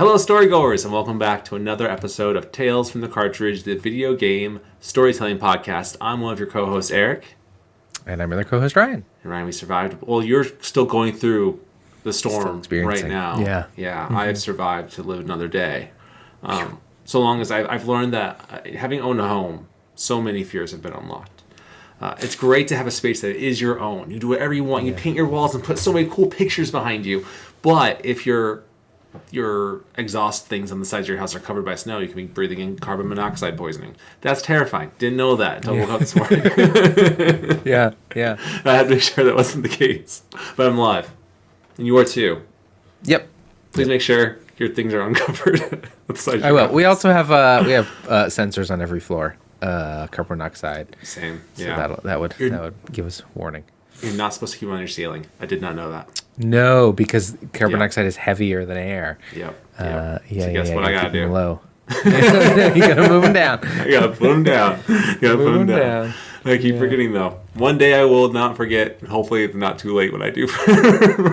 Hello, Storygoers, and welcome back to another episode of Tales from the Cartridge, the video game storytelling podcast. I'm one of your co-hosts, Eric. And I'm your other co-host, Ryan. And Ryan, we survived. Well, you're still going through the storm right now. Yeah. Mm-hmm. I have survived to live another day. So long as I've learned that having owned a home, so many fears have been unlocked. It's great to have a space that is your own. You do whatever you want. You paint your walls and put so many cool pictures behind you. But if your exhaust things on the sides of your house are covered by snow, you can be breathing in carbon monoxide poisoning. That's terrifying. Didn't know that until I woke up this morning. Yeah. I had to make sure that wasn't the case. But I'm alive. And you are too. Yep. Please make sure your things are uncovered. I will. We also have sensors on every floor. Carbon monoxide. Same. So yeah. That would give us warning. You're not supposed to keep them on your ceiling. I did not know that. No, because carbon monoxide is heavier than air. Yep. So guess what I gotta do? Low. You gotta move them down. I gotta put them down. Move them down. I keep forgetting though. One day I will not forget. Hopefully it's not too late when I do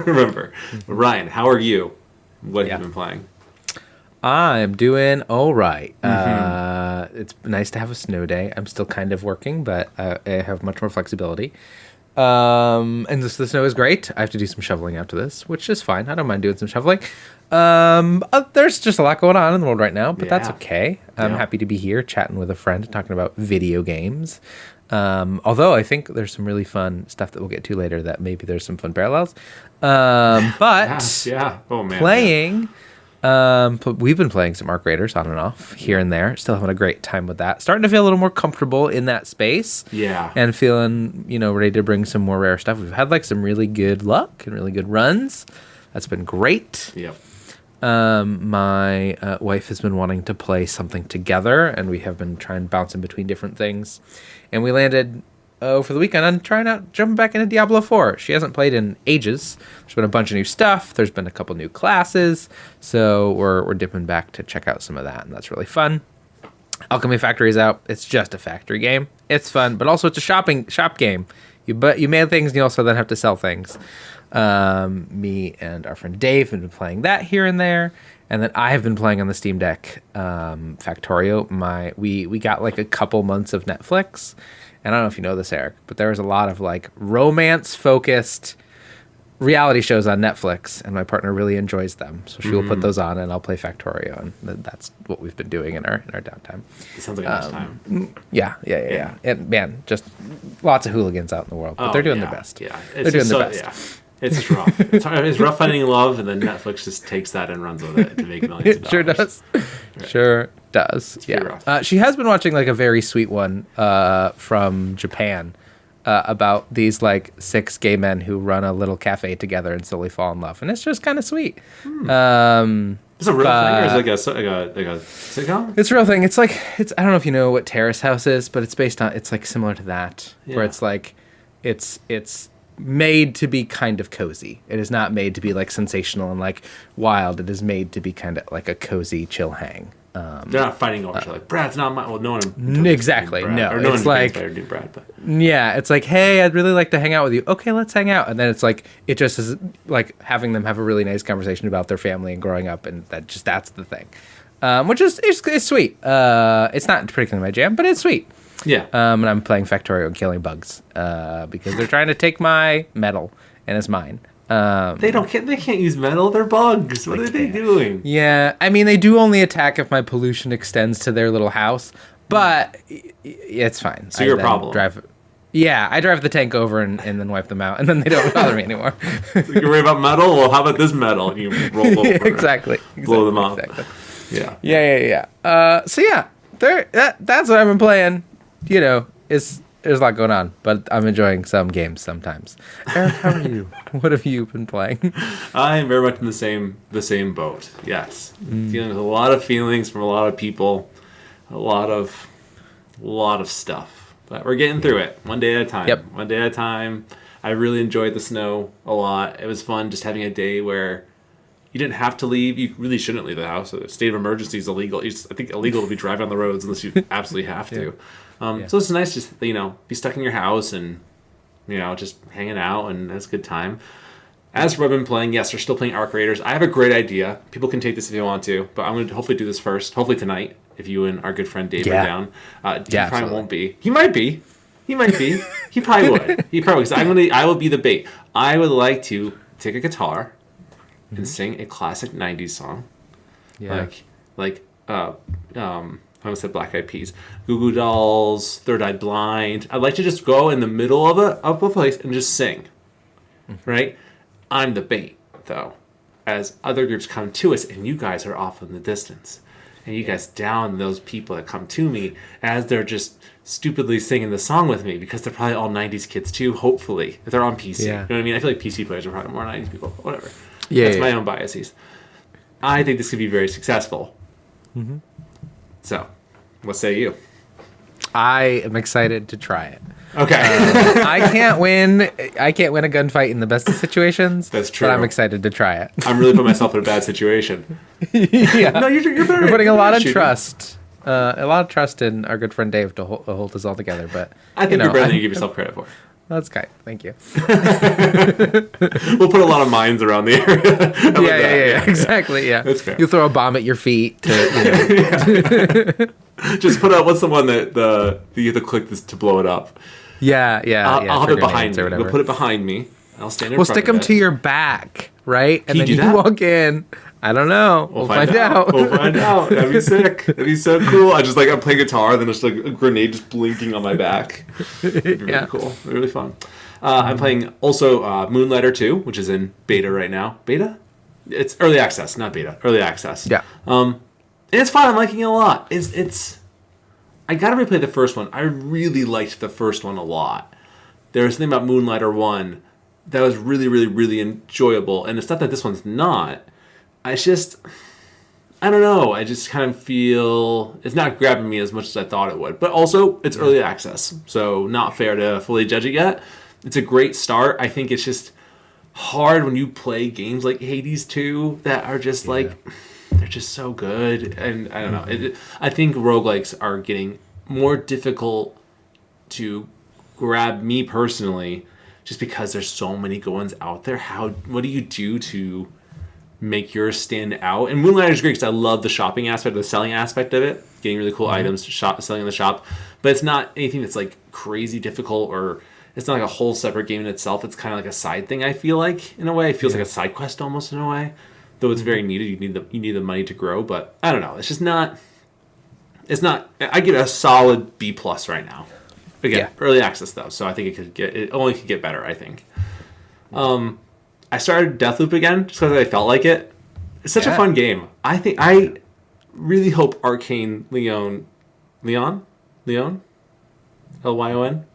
remember. But Ryan, how are you? What have you been playing? I'm doing all right. It's nice to have a snow day. I'm still kind of working, but I have much more flexibility. And the snow is great. I have to do some shoveling after this, which is fine. I don't mind doing some shoveling. There's just a lot going on in the world right now, but that's okay. I'm happy to be here chatting with a friend, talking about video games. Although I think there's some really fun stuff that we'll get to later that maybe there's some fun parallels. But Oh, man, playing... But we've been playing some Arc Raiders on and off here and there. Still having a great time with that. Starting to feel a little more comfortable in that space. Yeah. And feeling, ready to bring some more rare stuff. We've had some really good luck and really good runs. That's been great. Yep. My wife has been wanting to play something together, and we have been trying bouncing between different things. And we landed for the weekend on jumping back into Diablo 4. She hasn't played in ages. There's been a bunch of new stuff. There's been a couple new classes. So we're dipping back to check out some of that, and that's really fun. Alchemy Factory is out. It's just a factory game. It's fun, but also it's a shop game. You make things, and you also then have to sell things. Me and our friend Dave have been playing that here and there. And then I have been playing on the Steam Deck Factorio. We got a couple months of Netflix. And I don't know if you know this, Eric, but there was a lot of romance-focused reality shows on Netflix, and my partner really enjoys them. So she will put those on, and I'll play Factorio, and that's what we've been doing in our downtime. It sounds like a nice time. Yeah. And man, just lots of hooligans out in the world, but they're doing their best. Yeah, they're doing their best. Yeah. It's rough. It's rough finding love, and then Netflix just takes that and runs with it to make millions of dollars. Sure does. Right. Sure does. It's rough. She has been watching a very sweet one from Japan about these 6 gay men who run a little cafe together and slowly fall in love, and it's just kind of sweet. Is it a real thing, or is it like a sitcom? It's a real thing. It's I don't know if you know what Terrace House is, but it's based on similar to that, where it's it's made to be kind of cozy. It is not made to be sensational and wild. It is made to be kind of like a cozy chill hang. They're not fighting over each other. Brad's not my... Well, no one... Exactly, no. Or no it's one better do Brad, but... Yeah, it's hey, I'd really like to hang out with you. Okay, let's hang out. And then it's it just is having them have a really nice conversation about their family and growing up, and that's the thing. Which is sweet. It's not particularly my jam, but it's sweet. Yeah. And I'm playing Factorio and killing bugs because they're trying to take my metal, and it's mine. They can't use metal. They're bugs. What are they doing? Yeah, I mean, they do only attack if my pollution extends to their little house, but it's fine. So you're a problem. I drive the tank over and then wipe them out, and then they don't bother me anymore. So you worry about metal? Well, how about this metal? And you roll over. Exactly. Blow them up. Exactly. Yeah. So yeah, that's what I've been playing. There's a lot going on, but I'm enjoying some games sometimes. Eric, how are you? What have you been playing? I am very much in the same boat. Yes, dealing with a lot of feelings from a lot of people, a lot of stuff. But we're getting through it one day at a time. Yep. One day at a time. I really enjoyed the snow a lot. It was fun just having a day where you didn't have to leave. You really shouldn't leave the house. A state of emergency is illegal. I think illegal to be driving on the roads unless you absolutely have to. So it's nice just, be stuck in your house and, just hanging out, and that's a good time. As we've been playing, yes, they're still playing Arc Raiders. I have a great idea. People can take this if they want to, but I'm going to hopefully do this first. Hopefully tonight, if you and our good friend Dave are down. He probably won't be. He might be. He might be. He probably would. He probably would. I will be the bait. I would like to take a guitar and sing a classic 90s song. Yeah. I almost said Black Eyed Peas. Goo Goo Dolls, Third Eye Blind. I'd like to just go in the middle of a place and just sing. Right? I'm the bait, though, as other groups come to us and you guys are off in the distance. And you guys down those people that come to me as they're just stupidly singing the song with me, because they're probably all 90s kids too, hopefully, if they're on PC. Yeah. You know what I mean? I feel like PC players are probably more 90s people. Whatever. Yeah, that's my own biases. I think this could be very successful. Mm-hmm. So, what say you? I am excited to try it. Okay. I can't win a gunfight in the best of situations. That's true. But I'm excited to try it. I'm really putting myself in a bad situation. Yeah. No, you're better. We're putting a lot of trust. A lot of trust in our good friend Dave to hold us all together. But I think you're better than you give yourself credit for. That's kind. Thank you. We'll put a lot of mines around the area. Yeah, exactly. Yeah. That's fair. You throw a bomb at your feet. Just put out, what's the one that you have to click this to blow it up? Yeah. I'll have it behind me. We'll put it behind me. I'll stand in front of it. We'll stick them to your back, right? And then you walk in. I don't know. We'll find out. We'll find out. That'd be sick. That'd be so cool. I'm playing guitar, then there's like a grenade just blinking on my back. It'd be really cool. It'd be really fun. I'm playing also Moonlighter 2, which is in beta right now. Beta? It's early access, not beta. Early access. Yeah. And it's fun. I'm liking it a lot. It's. I gotta replay the first one. I really liked the first one a lot. There was something about Moonlighter 1 that was really, really, really enjoyable. And it's not that this one's not. I don't know. I just kind of feel it's not grabbing me as much as I thought it would. But also, it's early access, so not fair to fully judge it yet. It's a great start. I think it's just hard when you play games like Hades 2 that are just they're just so good. And I don't know. I think roguelikes are getting more difficult to grab me personally, just because there's so many good ones out there. What do you do to make yours stand out? And Moonlighter is great because I love the shopping aspect, the selling aspect of it, getting really cool items, selling in the shop. But it's not anything that's like crazy difficult, or it's not like a whole separate game in itself. It's kind of like a side thing. I feel like in a way, it feels like a side quest almost in a way. Though it's very needed. You need the money to grow, but I don't know. It's just not. It's not. I give it a solid B+ right now. Again, early access though, so I think it only could get better. I think. I started Deathloop again just because I felt like it. It's such a fun game. I really hope Arcane Leon, Lyon, Lyon,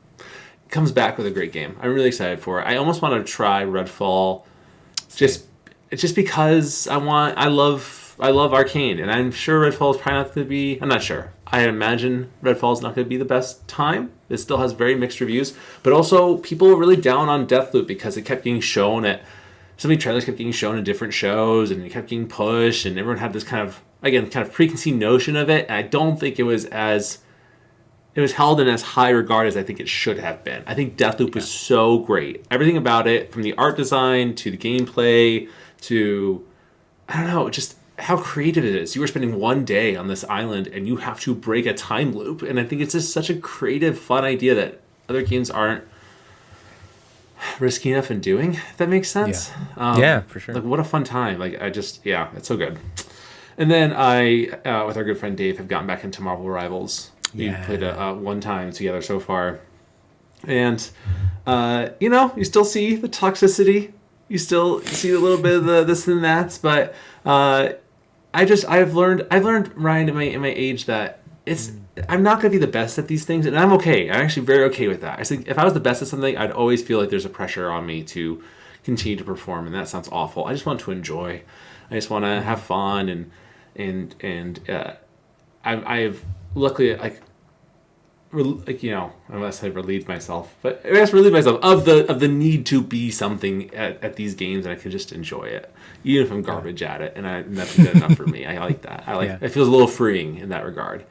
comes back with a great game. I'm really excited for it. I almost want to try Redfall, just because I love Arcane, and I'm sure Redfall is probably not going to be. I'm not sure. I imagine Redfall is not going to be the best time. It still has very mixed reviews, but also people were really down on Deathloop because it kept getting shown at. So many trailers kept getting shown in different shows, and it kept getting pushed, and everyone had this kind of preconceived notion of it. And I don't think it was held in as high regard as I think it should have been. I think Deathloop was so great. Everything about it, from the art design to the gameplay to, I don't know, just how creative it is. You were spending one day on this island, and you have to break a time loop. And I think it's just such a creative, fun idea that other games aren't risky enough in doing, if that makes sense. Yeah, for sure. Like, what a fun time. Like, it's so good. And then I, with our good friend Dave, have gotten back into Marvel Rivals. We played one time together so far. And, you still see the toxicity. You still see a little bit of the this and that's, but I've learned, Ryan, in my age, that I'm not going to be the best at these things, and I'm okay. I'm actually very okay with that. I think if I was the best at something, I'd always feel like there's a pressure on me to continue to perform, and that sounds awful. I just want to enjoy. I just want to have fun, and I've luckily unless I relieved myself, but I guess relieved myself of the need to be something at these games, and I can just enjoy it, even if I'm garbage at it, and that's good enough for me. I like that. It feels a little freeing in that regard.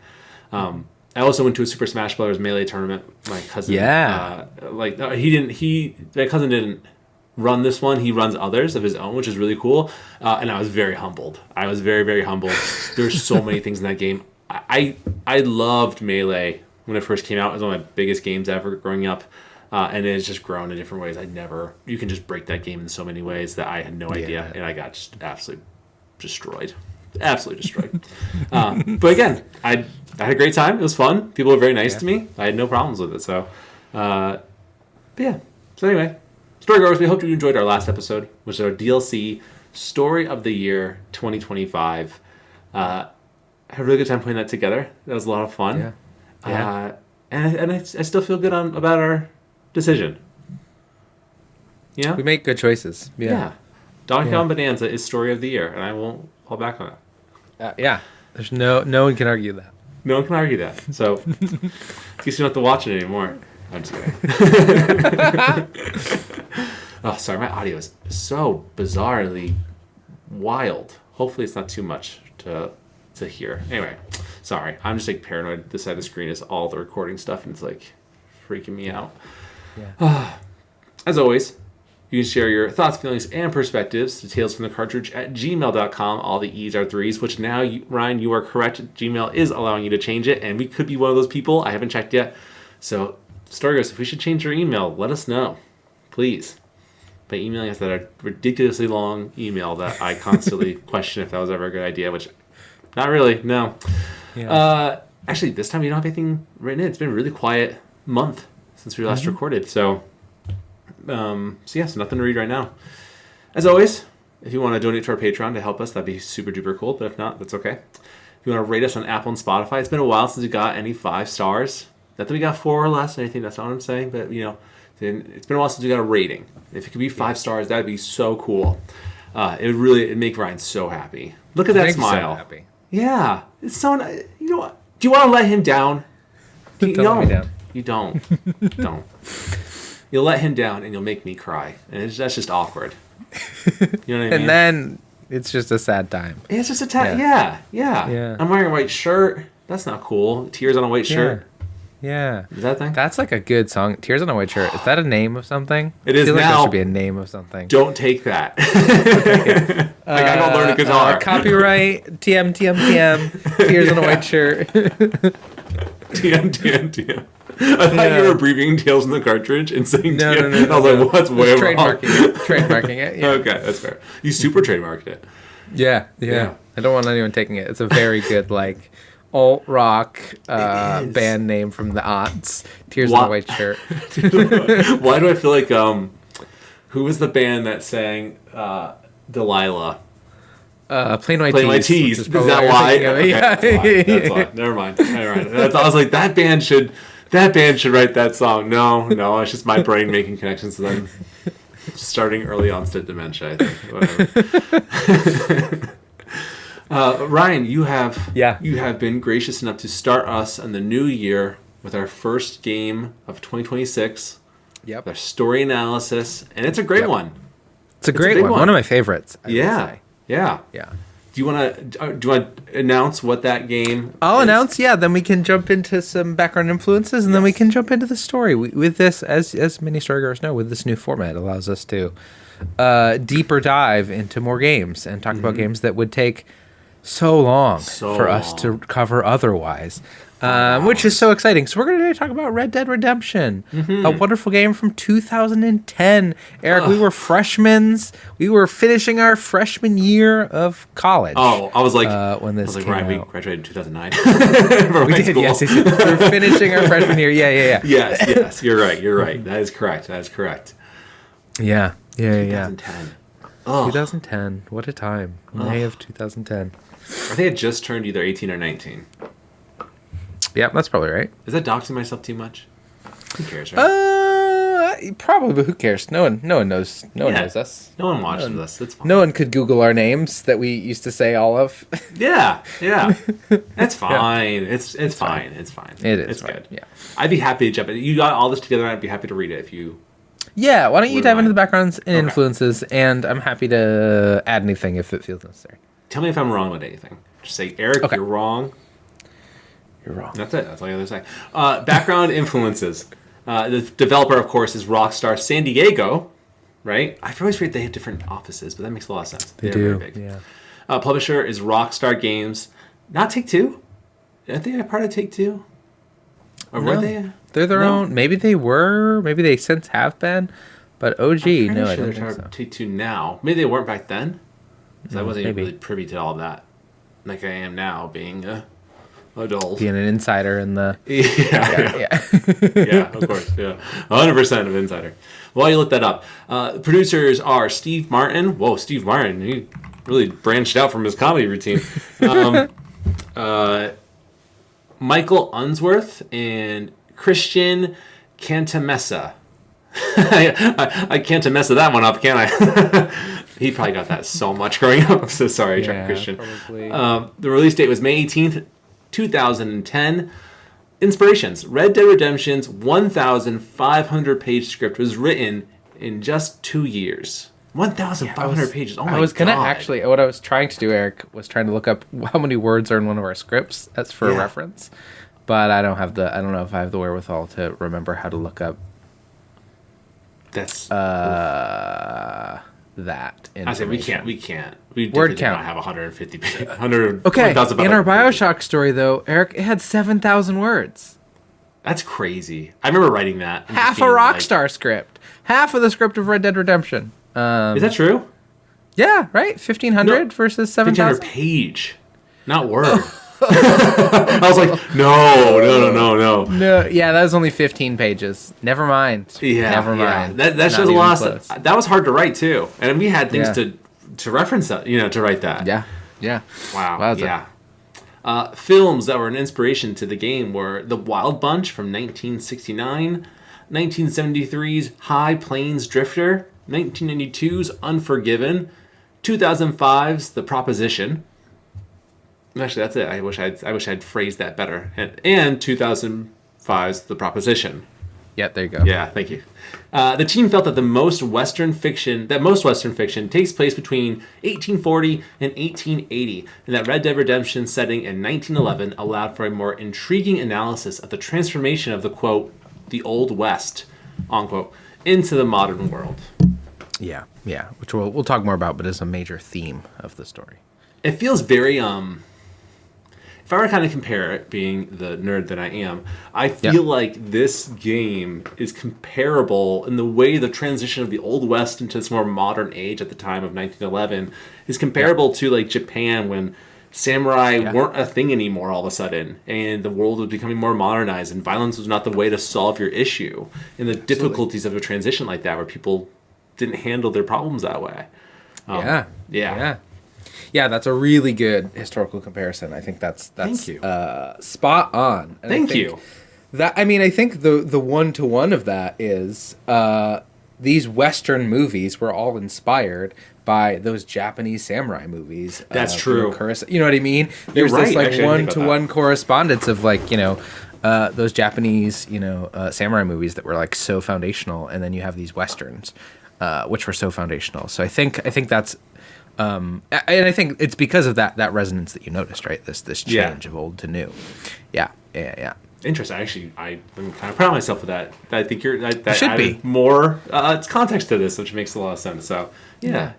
I also went to a Super Smash Bros. Melee tournament. My cousin, my cousin didn't run this one. He runs others of his own, which is really cool. And I was very humbled. I was very, very humbled. There's so many things in that game. I loved Melee when it first came out. It was one of my biggest games ever growing up. And it has just grown in different ways. You can just break that game in so many ways that I had no idea. And I got just absolutely destroyed. Absolutely destroyed. But again, I had a great time. It was fun. People were very nice to me. I had no problems with it. So, but yeah. So anyway, Storygoers, we hope you enjoyed our last episode, which is our DLC Story of the Year 2025. I had a really good time putting that together. That was a lot of fun. Yeah. And I still feel good about our decision. Yeah. We make good choices. Yeah. Donkey Kong Bonanza is Story of the Year, and I won't fall back on it. There's no one can argue that. No one can argue that. So, in case you don't have to watch it anymore. I'm just kidding. Oh, sorry, my audio is so bizarrely wild. Hopefully it's not too much to hear. Anyway, sorry. I'm just like paranoid. This side of the screen is all the recording stuff, and it's like freaking me out. Yeah. As always, you can share your thoughts, feelings, and perspectives to talesfromthecartridge@gmail.com. All the E's are threes, which now, Ryan, you are correct. Gmail is allowing you to change it, and we could be one of those people. I haven't checked yet. So, Storygoers, if we should change your email, let us know, please. By emailing us that ridiculously long email that I constantly question if that was ever a good idea, which, not really, no. Yeah. Actually, this time you don't have anything written in. It's been a really quiet month since we last recorded, so nothing to read right now. As always, if you want to donate to our Patreon to help us, that'd be super duper cool, but if not, that's okay. If you want to rate us on Apple and Spotify, it's been a while since we got any 5 stars. Not that we got 4 or less or anything, that's not what I'm saying, but it's been a while since we got a rating. If it could be 5 stars, that'd be so cool. It'd make Ryan so happy. Look at that smile. So happy. Yeah, it's so. You know what? Do you want to let him down? Don't let me down. You don't. Don't. You'll let him down, and you'll make me cry, and that's just awkward. You know what I mean? And then it's just a sad time. It's just a time. Yeah. I'm wearing a white shirt. That's not cool. Tears on a white shirt. Yeah. Is that a thing? That's like a good song. Tears on a White Shirt. Is that a name of something? It is I feel now. Like that should be a name of something. Don't take that. I gotta learn a guitar. Copyright. TM. Tears on a White Shirt. TM. I thought you were abbreviating Tales in the Cartridge and saying no. I was like, what's way wrong? Trademarking it. Yeah. Okay, that's fair. You super trademarked it. Yeah. I don't want anyone taking it. It's a very good, alt rock band name from the aughts. Tears on a White Shirt. Why do I feel like who was the band that sang Delilah? Plain White Tees. Is that why? Okay, that's why. Never mind. I was like, that band should write that song. No, it's just my brain making connections to them. Starting early onset dementia, I think. Whatever. Ryan, you have been gracious enough to start us on the new year with our first game of 2026. Yep. Our story analysis, and it's a great one. It's a great one. One of my favorites. Yeah. Do you want to announce what that game? I'll announce. Yeah. Then we can jump into some background influences, and then we can jump into the story. With this, as many storygoers know, with this new format, it allows us to deeper dive into more games and talk about games that would take so long for us to cover otherwise, which is so exciting. So we're going to talk about Red Dead Redemption, a wonderful game from 2010. Eric, we were freshmen. We were finishing our freshman year of college. Oh, I was like, when this came Ryan, out. we graduated in 2009. We did, yes. We were finishing our freshman year. Yeah. Yes. You're right. That is correct. Yeah. 2010. 2010. What a time. May of 2010. I think I just turned either 18 or 19. Yeah, that's probably right. Is that doxing myself too much? Who cares, right? Probably, but who cares? No one knows. No one knows us. No one watches us. It's fine. No one could Google our names that we used to say all of. Yeah. It's fine. It's fine. It's fine. It is. It's fine. good. Yeah. I'd be happy to jump in. You got all this together, and I'd be happy to read it if you. Yeah, why don't you dive into the backgrounds and influences, and I'm happy to add anything if it feels necessary. Tell me if I'm wrong with anything. Just say, Eric, you're wrong. You're wrong. That's it. That's all you have to say. Background influences. The developer, of course, is Rockstar San Diego, right? I always forget they have different offices, but that makes a lot of sense. They're do. Very big. Yeah. Publisher is Rockstar Games. Not Take-Two. I think they're part of Take-Two. Or were they? They're their own. Maybe they were. Maybe they since have been. But OG, no, I don't think so. Take-Two now. Maybe they weren't back then. Because I wasn't really privy to all that. Like I am now, being a adult. Being an insider in the... Yeah, of course. Yeah, 100% of insider. While you look that up, producers are Steve Martin. Whoa, Steve Martin. He really branched out from his comedy routine. Michael Unsworth and Christian Cantamessa. I can't mess that one up, can I? He probably got that so much growing up. I'm so sorry, Christian. The release date was May 18th, 2010. Inspirations. Red Dead Redemption's 1,500-page script was written in just 2 years. 1,500 pages. Oh my God. I was going to actually, what I was trying to do, Eric, was trying to look up how many words are in one of our scripts. That's for a reference. But I don't know if I have the wherewithal to remember how to look up that. I said we can't. We word count. Not have 150 pages. 100. Okay. In our BioShock story, though, Eric, it had 7,000 words. That's crazy. I remember writing that. Half a Rockstar script. Half of the script of Red Dead Redemption. Is that true? Yeah, right? 1,500 versus 7,000? 1,500 page, not word. I was like, no. No, yeah, that was only 15 pages. Never mind. Yeah, never mind. That shows a lot of stuff. That was hard to write too, and we had things to reference that, to write that. Yeah. Wow. Yeah. Films that were an inspiration to the game were The Wild Bunch from 1969, 1973's High Plains Drifter, 1992's Unforgiven, 2005's The Proposition. Actually, that's it. I wish I'd phrased that better. And 2005's The Proposition. Yeah, there you go. Yeah, thank you. The team felt that most Western fiction takes place between 1840 and 1880, and that Red Dead Redemption's setting in 1911 allowed for a more intriguing analysis of the transformation of the, quote, the Old West, unquote, into the modern world. Yeah, which we'll talk more about, but is a major theme of the story. It feels very, if I were to kind of compare it, being the nerd that I am, I feel like this game is comparable in the way the transition of the Old West into this more modern age at the time of 1911 is comparable to like Japan when samurai weren't a thing anymore all of a sudden, and the world was becoming more modernized, and violence was not the way to solve your issue, and the difficulties of a transition like that where people didn't handle their problems that way. Yeah, that's a really good historical comparison. I think that's Thank you. Spot on. And Thank you. I think the one-to-one of that is these Western movies were all inspired by those Japanese samurai movies. That's true. You know what I mean? There's this like one-to-one correspondence of like, those Japanese, samurai movies that were like so foundational, and then you have these Westerns, which were so foundational. So I think that's and I think it's because of that resonance that you noticed, right? This change of old to new. Yeah. Interesting. Actually, I'm kind of proud of myself for that. I think that should added more context to this, which makes a lot of sense. So yeah.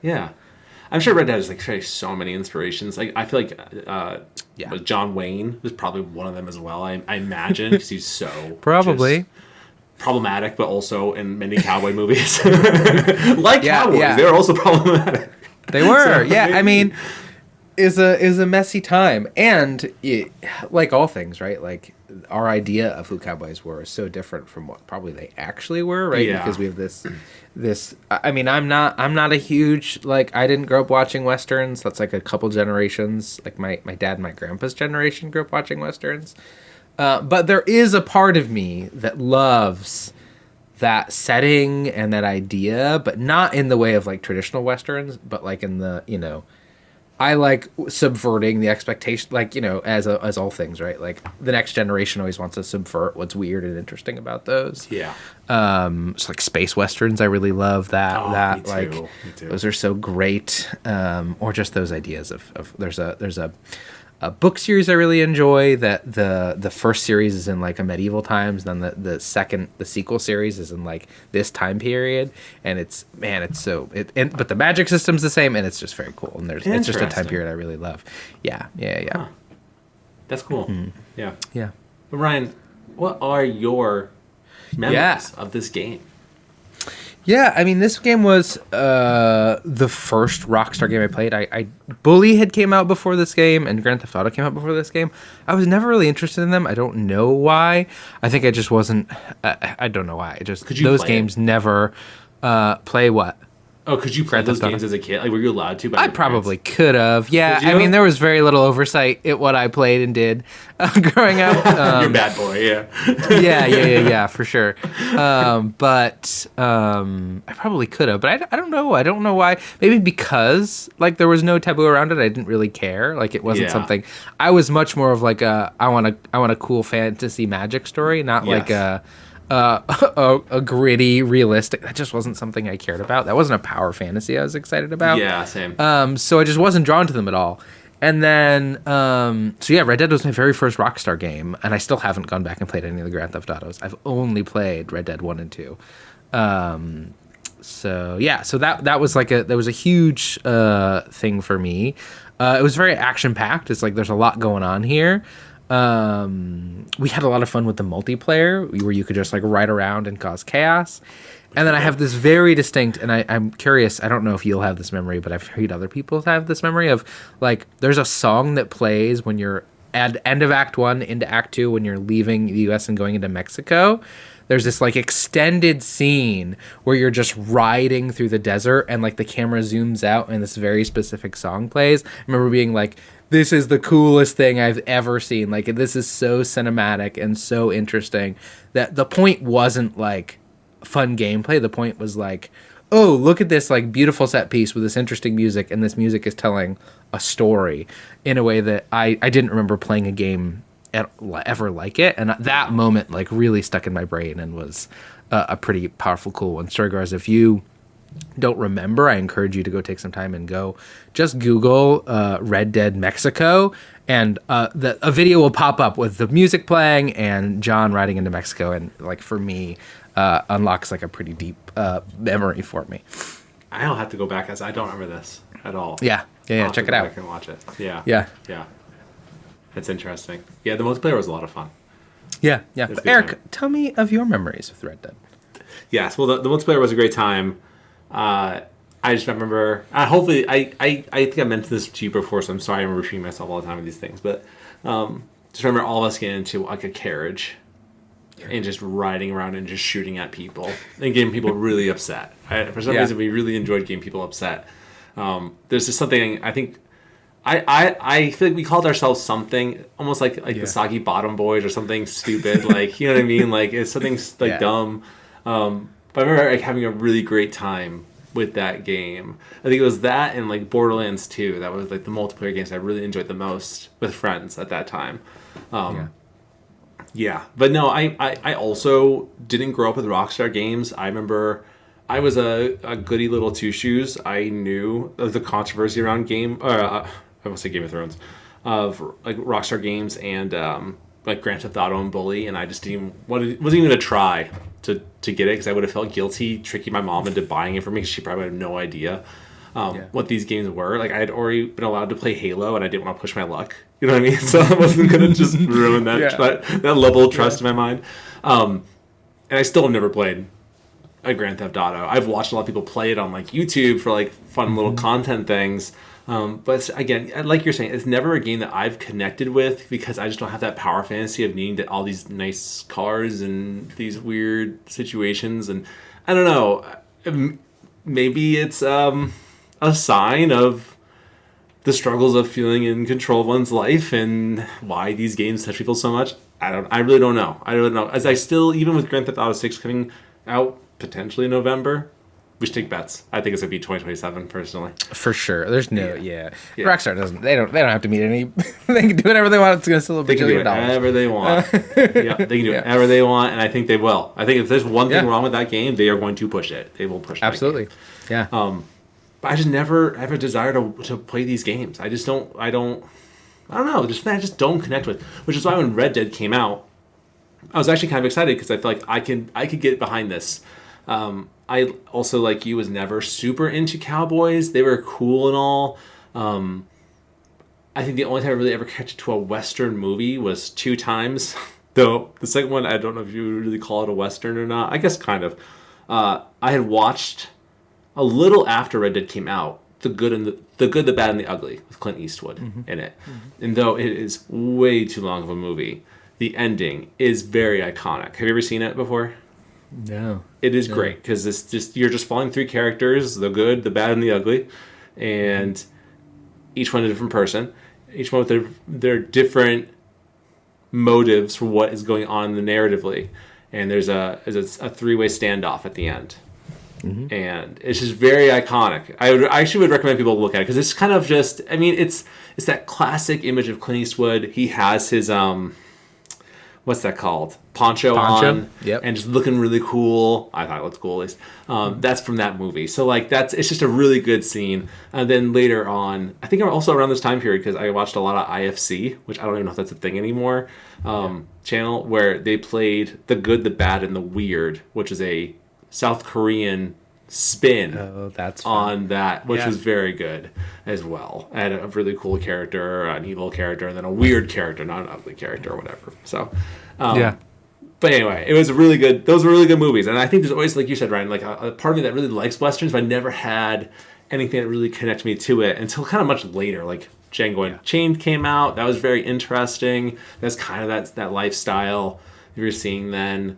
I'm sure Red Dead has like so many inspirations. Like I feel like John Wayne is probably one of them as well. I imagine because he's so probably problematic, but also in many cowboy movies, cowboys, they're also problematic. They were, I mean, is a messy time, and like all things, right? Like our idea of who cowboys were is so different from what probably they actually were, right? Yeah. Because we have this. I mean, I'm not a huge I didn't grow up watching westerns. That's like a couple generations. Like my dad and my grandpa's generation grew up watching westerns, but there is a part of me that loves that setting and that idea, but not in the way of like traditional westerns, but like in the I like subverting the expectation, as all things, right? Like the next generation always wants to subvert what's weird and interesting about those. Yeah. It's like space westerns. I really love that. Me too. Those are so great. Or just those ideas of there's a book series I really enjoy. That the first series is in like a medieval times, then the sequel series is in like this time period, and but the magic system's the same, and it's just very cool, and it's just a time period I really love. Yeah. Huh. That's cool. Yeah. But Ryan, what are your memories of this game? Yeah, I mean, this game was the first Rockstar game I played. Bully had came out before this game, and Grand Theft Auto came out before this game. I was never really interested in them. I don't know why. I think I just wasn't. I don't know why. Those games never play what. Oh, could you play those games as a kid? Like, were you allowed to? I probably could have. Yeah, I mean, there was very little oversight at what I played and did growing up. You're a bad boy, yeah. yeah, for sure. But I probably could have. But I don't know. I don't know why. Maybe because like there was no taboo around it. I didn't really care. Like it wasn't something. I was much more of like I want a cool fantasy magic story, not like a gritty, realistic. That just wasn't something I cared about. That wasn't a power fantasy I was excited about. Yeah, same. So I just wasn't drawn to them at all. And then, Red Dead was my very first Rockstar game, and I still haven't gone back and played any of the Grand Theft Autos. I've only played Red Dead 1 and 2. So that was a huge thing for me. It was very action packed. It's like there's a lot going on here. We had a lot of fun with the multiplayer where you could just like ride around and cause chaos. And then I have this very distinct, and I'm curious, I don't know if you'll have this memory, but I've heard other people have this memory of like, there's a song that plays when you're at end of Act 1 into Act 2 when you're leaving the US and going into Mexico. There's this like extended scene where you're just riding through the desert and like the camera zooms out and this very specific song plays. I remember being like, this is the coolest thing I've ever seen. Like, this is so cinematic and so interesting that the point wasn't like fun gameplay. The point was like, oh, look at this like beautiful set piece with this interesting music, and this music is telling a story in a way that I didn't remember playing a game ever like it. And that moment like really stuck in my brain and was a pretty powerful, cool one. Storygoers, if you don't remember, I encourage you to go take some time and go just Google Red Dead Mexico, and a video will pop up with the music playing and John riding into Mexico, and like for me unlocks like a pretty deep memory for me. I'll have to go back as I don't remember this at all. Yeah, check it out. I can watch it. Yeah. That's interesting. Yeah, the multiplayer was a lot of fun. Yeah. Eric, tell me of your memories with Red Dead. Yes, well, the multiplayer was a great time. I just remember. Hopefully, I think I mentioned this to you before, so I'm sorry I'm repeating myself all the time with these things. But just remember all of us getting into like a carriage and just riding around and just shooting at people and getting people really upset. For some reason, we really enjoyed getting people upset. There's just something I think. I feel like we called ourselves something almost like the Soggy Bottom Boys or something stupid, like, you know what I mean? Like, it's something like dumb. But I remember like having a really great time with that game. I think it was that and like Borderlands 2. That was like the multiplayer games I really enjoyed the most with friends at that time. But no, I also didn't grow up with Rockstar games. I remember I was a goody little two shoes. I knew of the controversy around I won't say Game of Thrones, of like Rockstar games and like Grand Theft Auto and Bully, and I just wasn't even gonna try to get it because I would have felt guilty tricking my mom into buying it for me because she probably had no idea what these games were. Like, I had already been allowed to play Halo, and I didn't want to push my luck. You know what I mean? So I wasn't gonna just ruin that level of trust in my mind. And I still have never played a Grand Theft Auto. I've watched a lot of people play it on like YouTube for like fun little content things. But again, like you're saying, it's never a game that I've connected with because I just don't have that power fantasy of needing all these nice cars and these weird situations. And I don't know, maybe it's a sign of the struggles of feeling in control of one's life and why these games touch people so much. I really don't know. As I still, even with Grand Theft Auto 6 coming out potentially in November, we should take bets. I think it's gonna be 2027 personally. For sure. There's no Rockstar doesn't. They don't have to meet any. They can do whatever they want. It's gonna still a billion dollars. Whatever they want. They can do whatever they want, and I think they will. I think if there's one thing wrong with that game, they are going to push it. They will push it. Absolutely. Yeah. But I just never have a desire to play these games. I just don't. I don't. I don't know, there's something I just don't connect with. Which is why when Red Dead came out, I was actually kind of excited because I feel like I could get behind this. I also, like you, was never super into cowboys. They were cool and all. I think the only time I really ever connected to a Western movie was 2 times. Though the second one, I don't know if you would really call it a Western or not. I guess kind of. I had watched a little after Red Dead came out, The Good, the Bad, and the Ugly with Clint Eastwood in it. Mm-hmm. And though it is way too long of a movie, the ending is very iconic. Have you ever seen it before? No. It is great because you're just following 3 characters: the good, the bad, and the ugly, and each one a different person. Each one with their different motives for what is going on in the narratively, and there's a 3-way standoff at the end, and it's just very iconic. I actually would recommend people look at it because it's kind of just, I mean, it's that classic image of Clint Eastwood. He has his what's that called? Poncho on, and just looking really cool. I thought it looked cool at least. That's from that movie. So like it's just a really good scene. And then later on, I think also around this time period, because I watched a lot of IFC, which I don't even know if that's a thing anymore, channel, where they played The Good, the Bad, and the Weird, which is a South Korean spin on that, which was very good as well. I had a really cool character, an evil character, and then a weird character, not an ugly character or whatever. So but anyway, it was really good. Those were really good movies, and I think there's always, like you said, Ryan, like a part of me that really likes westerns, but I never had anything that really connected me to it until kind of much later. Like Django Unchained came out. That was very interesting. That's kind of that lifestyle you were seeing then.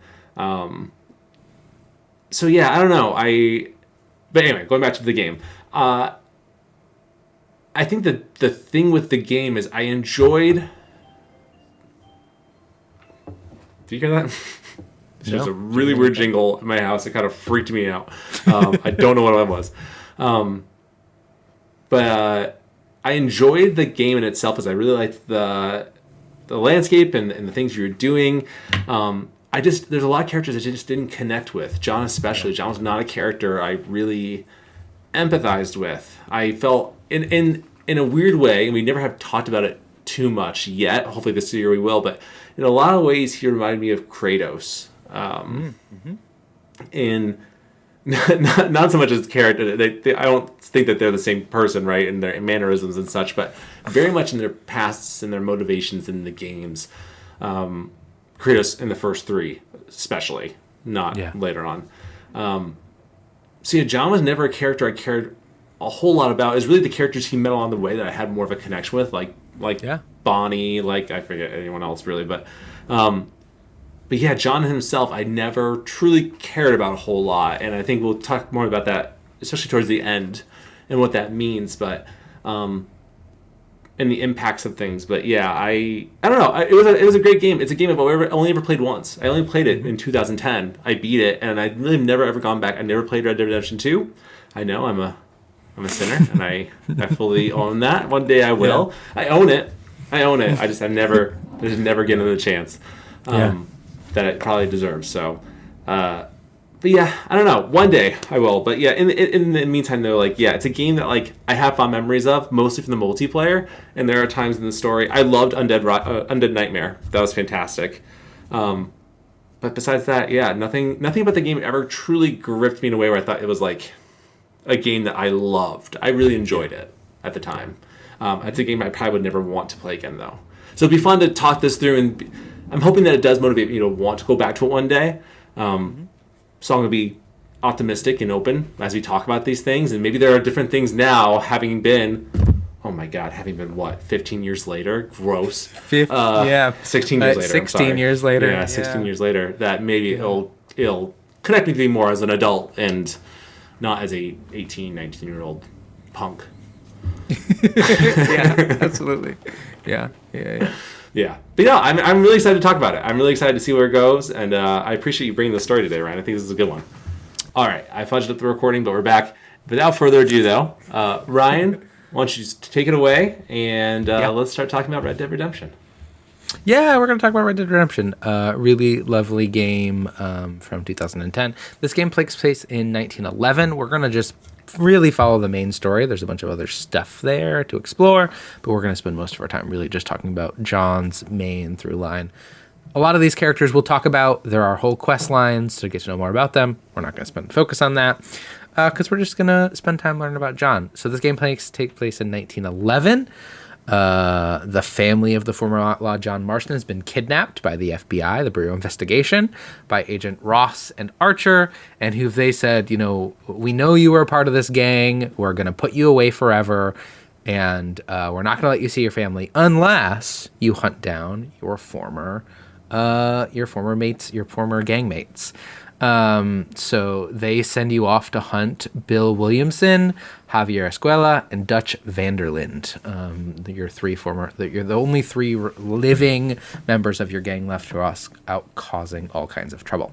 So yeah, I don't know. But anyway, going back to the game, I think that the thing with the game is I enjoyed. Do you hear that? There's a really weird jingle in my house. It kind of freaked me out. I don't know what it was. But I enjoyed the game in itself, as I really liked the landscape and the things you were doing. There's a lot of characters that I just didn't connect with. John especially. John was not a character I really empathized with. I felt in a weird way, and we never have talked about it too much yet. Hopefully this year we will, but in a lot of ways he reminded me of Kratos. And not so much as character. I don't think that they're the same person, right, in their mannerisms and such, but very much in their pasts and their motivations in the games. Kratos in the first 3, especially, not later on. So yeah, John was never a character I cared a whole lot about. It was really the characters he met along the way that I had more of a connection with, like Bonnie, like I forget anyone else really, but yeah, John himself I never truly cared about a whole lot, and I think we'll talk more about that, especially towards the end, and what that means, but and the impacts of things. But yeah, I don't know. It was a great game. It's a game I've only ever played once. I only played it in 2010. I beat it, and I really have never ever gone back. I never played Red Dead Redemption 2. I know I'm a sinner, and I fully own that. One day I will. Yeah. I own it. I just have never given it a chance that it probably deserves. So, but yeah, I don't know. One day I will. But yeah, in the meantime, though, like it's a game that like I have fond memories of, mostly from the multiplayer. And there are times in the story I loved Undead Nightmare. That was fantastic. But besides that, nothing about the game ever truly gripped me in a way where I thought it was like a game that I loved. I really enjoyed it at the time. It's a game I probably would never want to play again, though. So it'd be fun to talk this through, and I'm hoping that it does motivate me to want to go back to it one day. So I'm going to be optimistic and open as we talk about these things, and maybe there are different things now, having been what, 15 years later? Gross. 16 years later. 16 years later. Yeah, 16 years later, that maybe it'll connect me to me more as an adult and not as a 18, 19-year-old punk. Yeah, absolutely. Yeah. But yeah, I'm really excited to talk about it. I'm really excited to see where it goes, and I appreciate you bringing the story today, Ryan. I think this is a good one. All right, I fudged up the recording, but we're back. Without further ado, though, Ryan, why don't you just take it away, and let's start talking about Red Dead Redemption. Yeah, we're going to talk about Red Dead Redemption. Really lovely game from 2010. This game takes place in 1911. We're going to just really follow the main story. There's a bunch of other stuff there to explore, but we're going to spend most of our time really just talking about John's main through line. A lot of these characters we'll talk about. There are whole quest lines to get to know more about them. We're not going to focus on that because we're just going to spend time learning about John. So this game takes place in 1911. The family of the former outlaw John Marston has been kidnapped by the FBI, the Bureau of Investigation, by Agent Ross and Archer, and who they said, we know you were a part of this gang. We're going to put you away forever, and we're not going to let you see your family unless you hunt down your former gang mates. So they send you off to hunt Bill Williamson, Javier Escuela, and Dutch Vanderlind. You're the only 3 living members of your gang left who are out causing all kinds of trouble.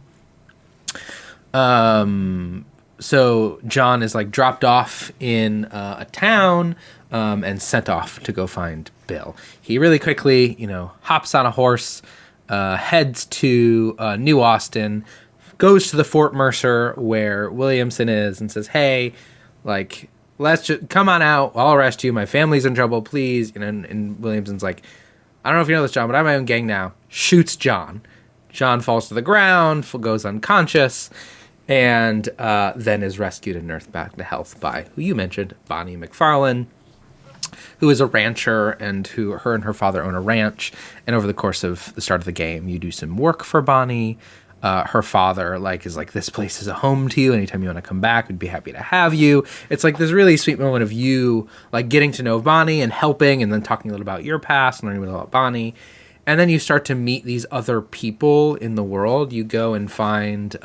So John is dropped off in a town and sent off to go find Bill. He really quickly, hops on a horse, heads to New Austin, goes to the Fort Mercer where Williamson is and says, hey, let's just come on out. I'll arrest you. My family's in trouble, please. And Williamson's like, I don't know if you know this, John, but I have my own gang now. Shoots John. John falls to the ground, goes unconscious, and then is rescued and nursed back to health by who you mentioned, Bonnie McFarlane, who is a rancher and her and her father own a ranch. And over the course of the start of the game, you do some work for Bonnie. Her father is this place is a home to you. Anytime you want to come back, we'd be happy to have you. It's this really sweet moment of you getting to know Bonnie and helping, and then talking a little about your past and learning a little about Bonnie. And then you start to meet these other people in the world. You go and find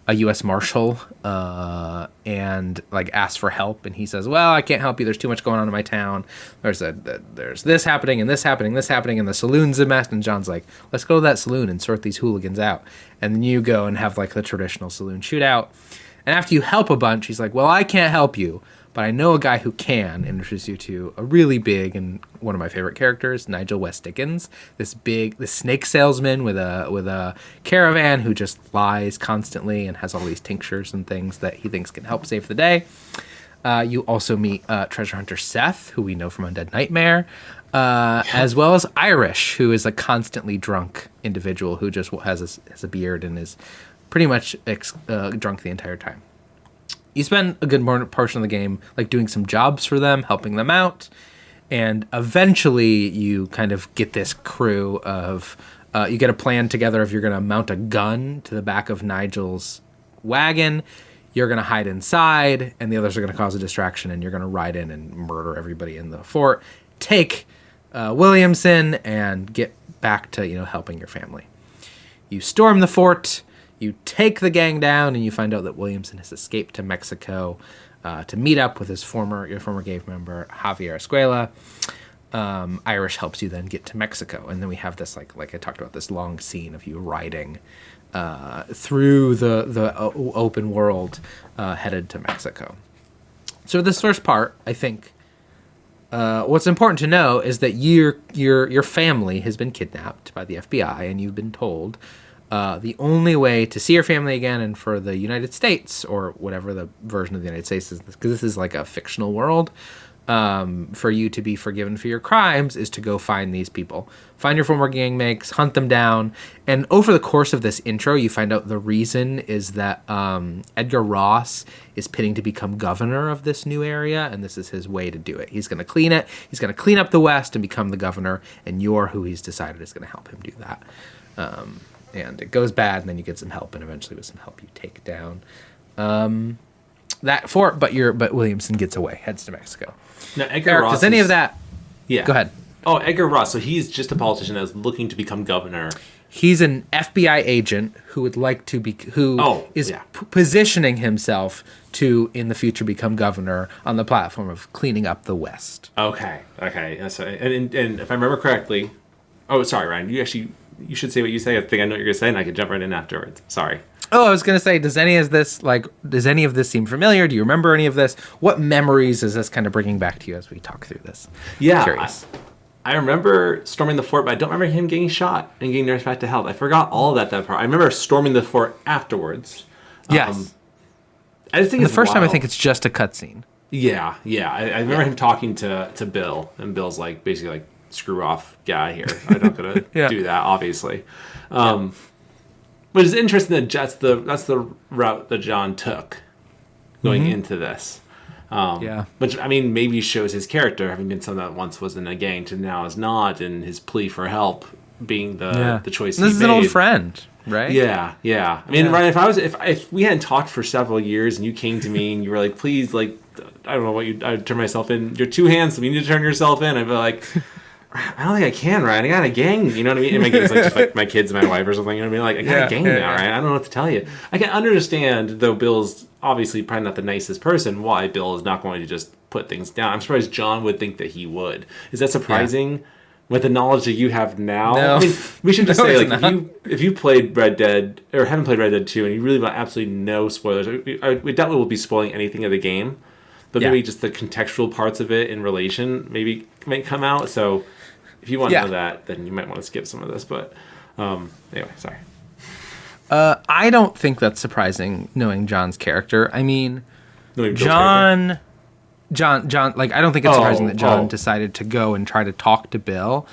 a U.S. Marshal and ask for help, and he says, well, I can't help you, there's too much going on in my town, there's this happening and this happening and the saloon's a mess. And John's like, let's go to that saloon and sort these hooligans out. And then you go and have the traditional saloon shootout, and after you help a bunch, he's like, well, I can't help you, but I know a guy who can introduce you to a really big and one of my favorite characters, Nigel West Dickens, this snake salesman with a caravan who just lies constantly and has all these tinctures and things that he thinks can help save the day. You also meet treasure hunter Seth, who we know from Undead Nightmare, as well as Irish, who is a constantly drunk individual who just has a beard and is pretty much drunk the entire time. You spend a good portion of the game doing some jobs for them, helping them out, and eventually you kind of get this crew of you get a plan together if you're going to mount a gun to the back of Nigel's wagon. You're going to hide inside, and the others are going to cause a distraction, and you're going to ride in and murder everybody in the fort, take Williamson, and get back to helping your family. You storm the fort. You take the gang down, and you find out that Williamson has escaped to Mexico to meet up with your former gang member, Javier Escuela. Irish helps you then get to Mexico, and then we have this, like I talked about, this long scene of you riding through the open world headed to Mexico. So this first part, I think, what's important to know is that your family has been kidnapped by the FBI, and you've been told the only way to see your family again and for the United States, or whatever the version of the United States is, because this is a fictional world, for you to be forgiven for your crimes is to go find these people. Find your former gang mates, hunt them down, and over the course of this intro, you find out the reason is that Edgar Ross is pitting to become governor of this new area, and this is his way to do it. He's going to clean it. He's going to clean up the West and become the governor, and you're who he's decided is going to help him do that. And it goes bad, and then you get some help, and eventually with some help you take down that fort, but Williamson gets away, heads to Mexico. Now, Edgar Ross does any of that... Yeah. Go ahead. Oh, Edgar Ross, so he's just a politician that's looking to become governor. He's an FBI agent who would like to be... positioning himself to, in the future, become governor on the platform of cleaning up the West. Okay. That's right. And if I remember correctly... Oh, sorry, Ryan. You should say what you say. I think I know what you're going to say, and I can jump right in afterwards. Sorry. Oh, I was going to say, does any of this seem familiar? Do you remember any of this? What memories is this kind of bringing back to you as we talk through this? Yeah. I'm curious. I remember storming the fort, but I don't remember him getting shot and getting nursed back to health. I forgot all that part. I remember storming the fort afterwards. Yes. I just think the first time I think it's just a cutscene. Yeah. I remember him talking to Bill, and Bill's like basically like, screw off guy here. I'm not gonna do that, obviously. But it's interesting that that's the route that John took going into this. Which, I mean, maybe shows his character, having been someone that once was in a gang to now is not, and his plea for help being the choice he made. This is an old friend, right? Yeah. I mean, Ryan, if we hadn't talked for several years and you came to me and you were like, please, like, I don't know what I'd turn myself in. You're too handsome. You need to turn yourself in. I'd be like, I don't think I can, Ryan. I got a gang. You know what I mean? And my kids, like, just like my kids and my wife or something. You know what I mean? Like, I got a gang now, Ryan. I don't know what to tell you. I can understand, though Bill's obviously probably not the nicest person, why Bill is not going to just put things down. I'm surprised John would think that he would. Is that surprising with the knowledge that you have now? No. I mean, we should just say, like, if you played Red Dead, or haven't played Red Dead 2, and you really want absolutely no spoilers, we doubt we will be spoiling anything of the game, but maybe just the contextual parts of it in relation maybe might come out. So if you want to know that, then you might want to skip some of this. But anyway, sorry. I don't think that's surprising, knowing John's character. I mean, John, like, I don't think it's surprising that John decided to go and try to talk to Bill.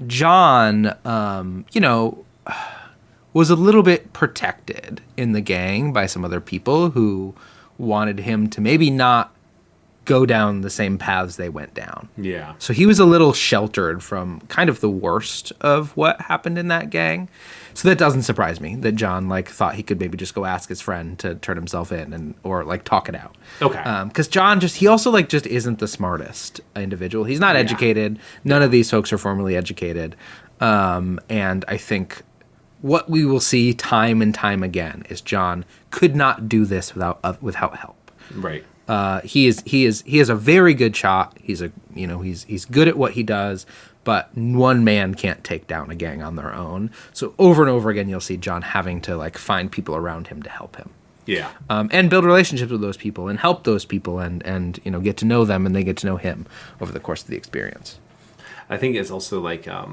John, was a little bit protected in the gang by some other people who wanted him to maybe not go down the same paths they went down. Yeah. So he was a little sheltered from kind of the worst of what happened in that gang. So that doesn't surprise me that John, like, thought he could maybe just go ask his friend to turn himself in or like talk it out. Okay. Because John he also like just isn't the smartest individual. He's not educated. None of these folks are formally educated. And I think what we will see time and time again is John could not do this without help. Right. He is a very good shot. He's good at what he does, but one man can't take down a gang on their own. So over and over again, you'll see John having to, like, find people around him to help him. Yeah. And build relationships with those people and help those people and get to know them and they get to know him over the course of the experience. I think it's also like I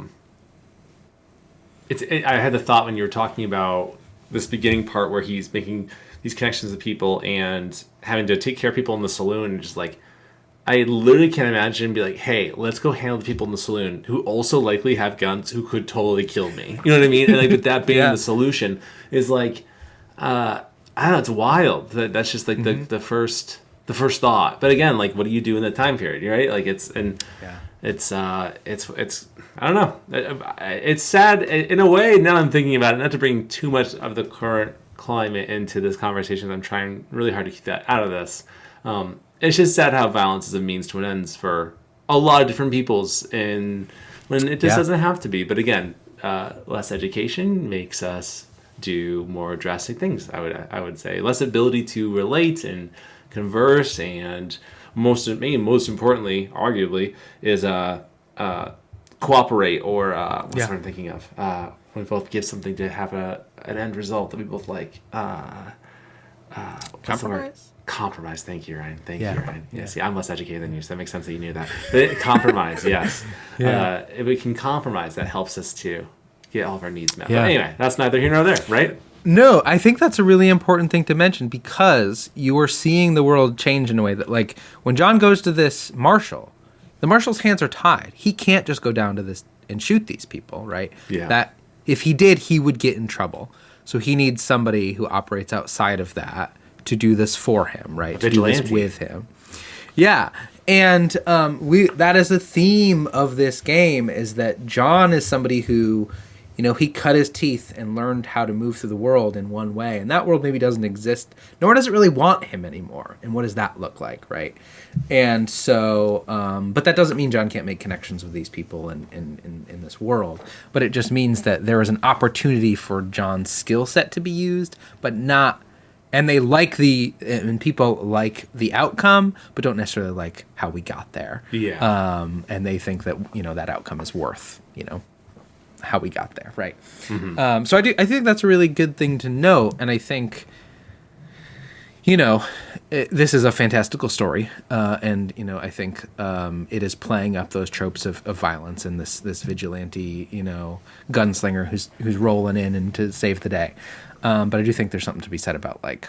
had the thought when you were talking about this beginning part where he's making these connections with people and having to take care of people in the saloon, and just like, I literally can't imagine be like, hey, let's go handle the people in the saloon who also likely have guns who could totally kill me. You know what I mean? And like, with that being the solution is like, I don't know, it's wild. That's just like the first thought. But again, like, what do you do in that time period, right? Like, it's I don't know. It's sad in a way. Now I'm thinking about it, not to bring too much of the current climate into this conversation. I'm trying really hard to keep that out of this. It's just sad how violence is a means to an end for a lot of different peoples, and when it just doesn't have to be. But again, less education makes us do more drastic things. I would say less ability to relate and converse, and most importantly, arguably, is cooperate, or what's what I'm thinking of. When we both give something to have an end result that we both like. Compromise? Compromise. Thank you, Ryan. Thank you, Ryan. Yeah. See, I'm less educated than you, so that makes sense that you knew that. But compromise, yes. If we can compromise, that helps us to get all of our needs met. But anyway, that's neither here nor there, right? No, I think that's a really important thing to mention, because you are seeing the world change in a way that, like, when John goes to this marshal, the marshal's hands are tied. He can't just go down to this and shoot these people, right? Yeah. That if he did, he would get in trouble. So he needs somebody who operates outside of that to do this for him, right? To do this with him. Yeah. And that is the theme of this game, is that John is somebody who, he cut his teeth and learned how to move through the world in one way. And that world maybe doesn't exist, nor does it really want him anymore. And what does that look like, right? And so, but that doesn't mean John can't make connections with these people in this world. But it just means that there is an opportunity for John's skill set to be used, but not... And and people like the outcome, but don't necessarily like how we got there. Yeah. And they think that, that outcome is worth, how we got there. Right. Mm-hmm. So I think that's a really good thing to note. And I think, you know, this is a fantastical story, and you know, I think it is playing up those tropes of violence and this vigilante, you know, gunslinger who's rolling in and to save the day. But I do think there's something to be said about like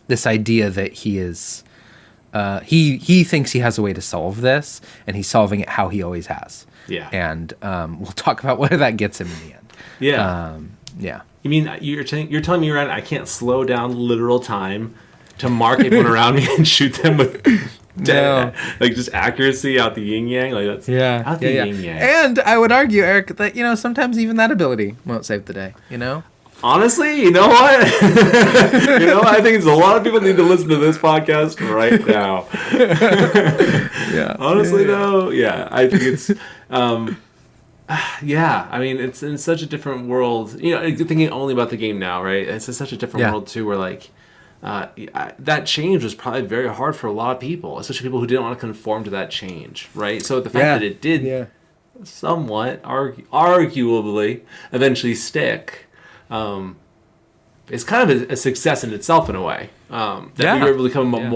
this idea that he is he thinks he has a way to solve this, and he's solving it how he always has. Yeah, and we'll talk about whether that gets him in the end. Yeah, yeah. You mean you're telling me I can't slow down literal time to mark everyone around me and shoot them with like just accuracy out the yin yang? Like that's out the yin yang. And I would argue, Eric, that you know sometimes even that ability won't save the day. You know. Honestly, you know what? I think a lot of people need to listen to this podcast right now. Honestly, though, I think it's. I mean, it's in such a different world. You know, thinking only about the game now, right? It's in such a different world too, where like that change was probably very hard for a lot of people, especially people who didn't want to conform to that change, right? So the fact that it did somewhat, arguably, eventually stick, is kind of a success in itself in a way. That we were able to become a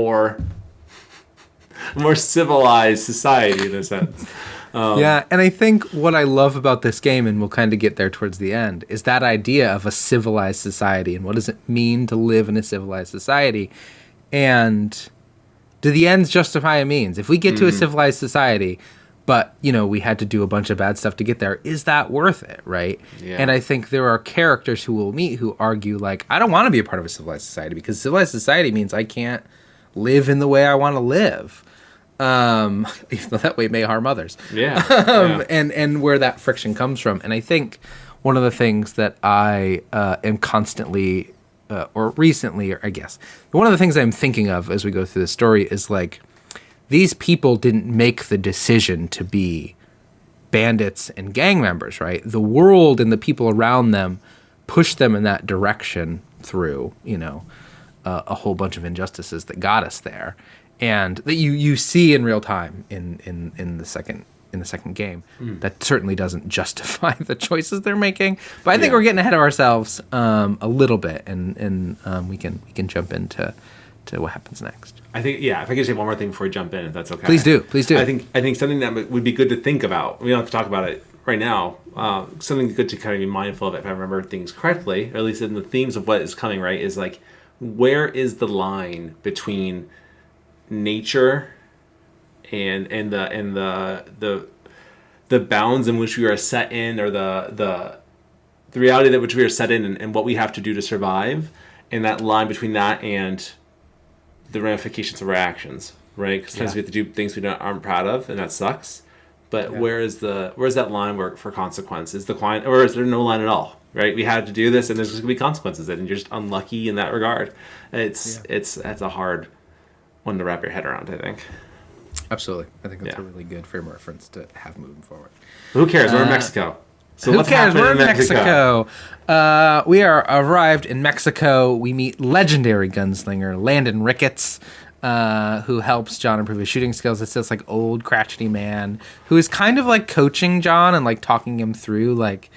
more civilized society in a sense. And I think what I love about this game, and we'll kind of get there towards the end, is that idea of a civilized society and what does it mean to live in a civilized society, and do the ends justify a means? If we get to a civilized society, but you know we had to do a bunch of bad stuff to get there, is that worth it, right? And I think there are characters who we'll meet who argue like, I don't want to be a part of a civilized society because civilized society means I can't live in the way I want to live. Even though that way may harm others. And where that friction comes from. And I think one of the things that I am constantly, or recently, or I guess, one of the things I'm thinking of as we go through the story is like, these people didn't make the decision to be bandits and gang members, right? The world and the people around them pushed them in that direction through, you know, a whole bunch of injustices that got us there. And that you see in real time in the second game. That certainly doesn't justify the choices they're making. But I think we're getting ahead of ourselves a little bit, and we can jump into what happens next. I think if I could say one more thing before we jump in, if that's okay. Please do. I think something that would be good to think about. We don't have to talk about it right now. Something good to kind of be mindful of, if I remember things correctly, or at least in the themes of what is coming. Right, is like, where is the line between nature and the bounds in which we are set in, or the reality that which we are set in, and what we have to do to survive, and that line between that and the ramifications of our actions, right? Because sometimes we have to do things we aren't proud of, and that sucks. But where's that line for consequence? Is the client, or is there no line at all? Right? We had to do this, and there's just gonna be consequences, and you're just unlucky in that regard. That's a hard one to wrap your head around, I think. Absolutely. I think that's a really good frame of reference to have moving forward. Who cares? We're in Mexico. So who cares? We're in Mexico. We are arrived in Mexico. We meet legendary gunslinger Landon Ricketts, who helps John improve his shooting skills. It's this like old crotchety man who is kind of like coaching John and like talking him through like,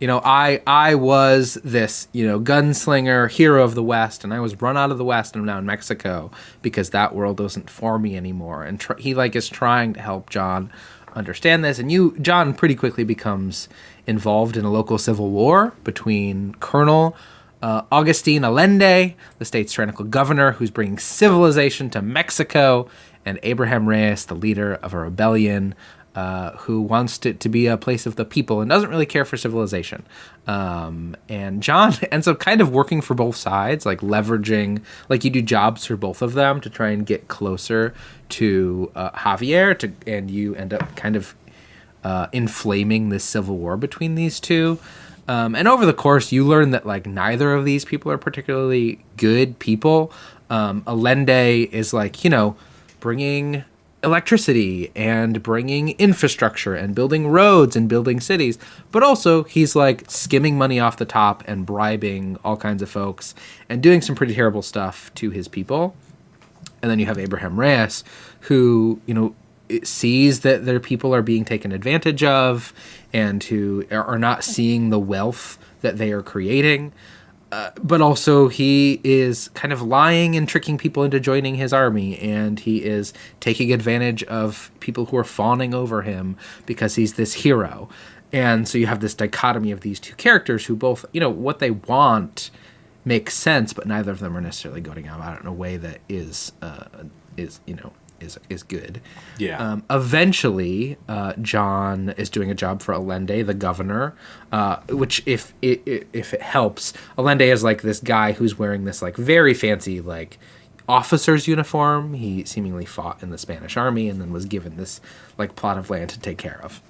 you know, I was this, you know, gunslinger hero of the West, and I was run out of the West, and I'm now in Mexico because that world wasn't for me anymore. And he like is trying to help John understand this. And John pretty quickly becomes involved in a local civil war between Colonel Agustin Allende, the state's tyrannical governor who's bringing civilization to Mexico, and Abraham Reyes, the leader of a rebellion, who wants it to be a place of the people and doesn't really care for civilization. And John ends up kind of working for both sides, like leveraging, like you do jobs for both of them to try and get closer to Javier, and you end up kind of inflaming this civil war between these two. And over the course, you learn that like neither of these people are particularly good people. Allende is like, you know, bringing electricity and bringing infrastructure and building roads and building cities, but also he's like skimming money off the top and bribing all kinds of folks and doing some pretty terrible stuff to his people. And then you have Abraham Reyes, who, you know, sees that their people are being taken advantage of and who are not seeing the wealth that they are creating. but also he is kind of lying and tricking people into joining his army, and he is taking advantage of people who are fawning over him because he's this hero. And so you have this dichotomy of these two characters who both, what they want makes sense, but neither of them are necessarily going about it in a way that is good. Yeah. Eventually, John is doing a job for Allende, the governor, which if it helps, Allende is like this guy who's wearing this like very fancy like officer's uniform. He seemingly fought in the Spanish army and then was given this like plot of land to take care of,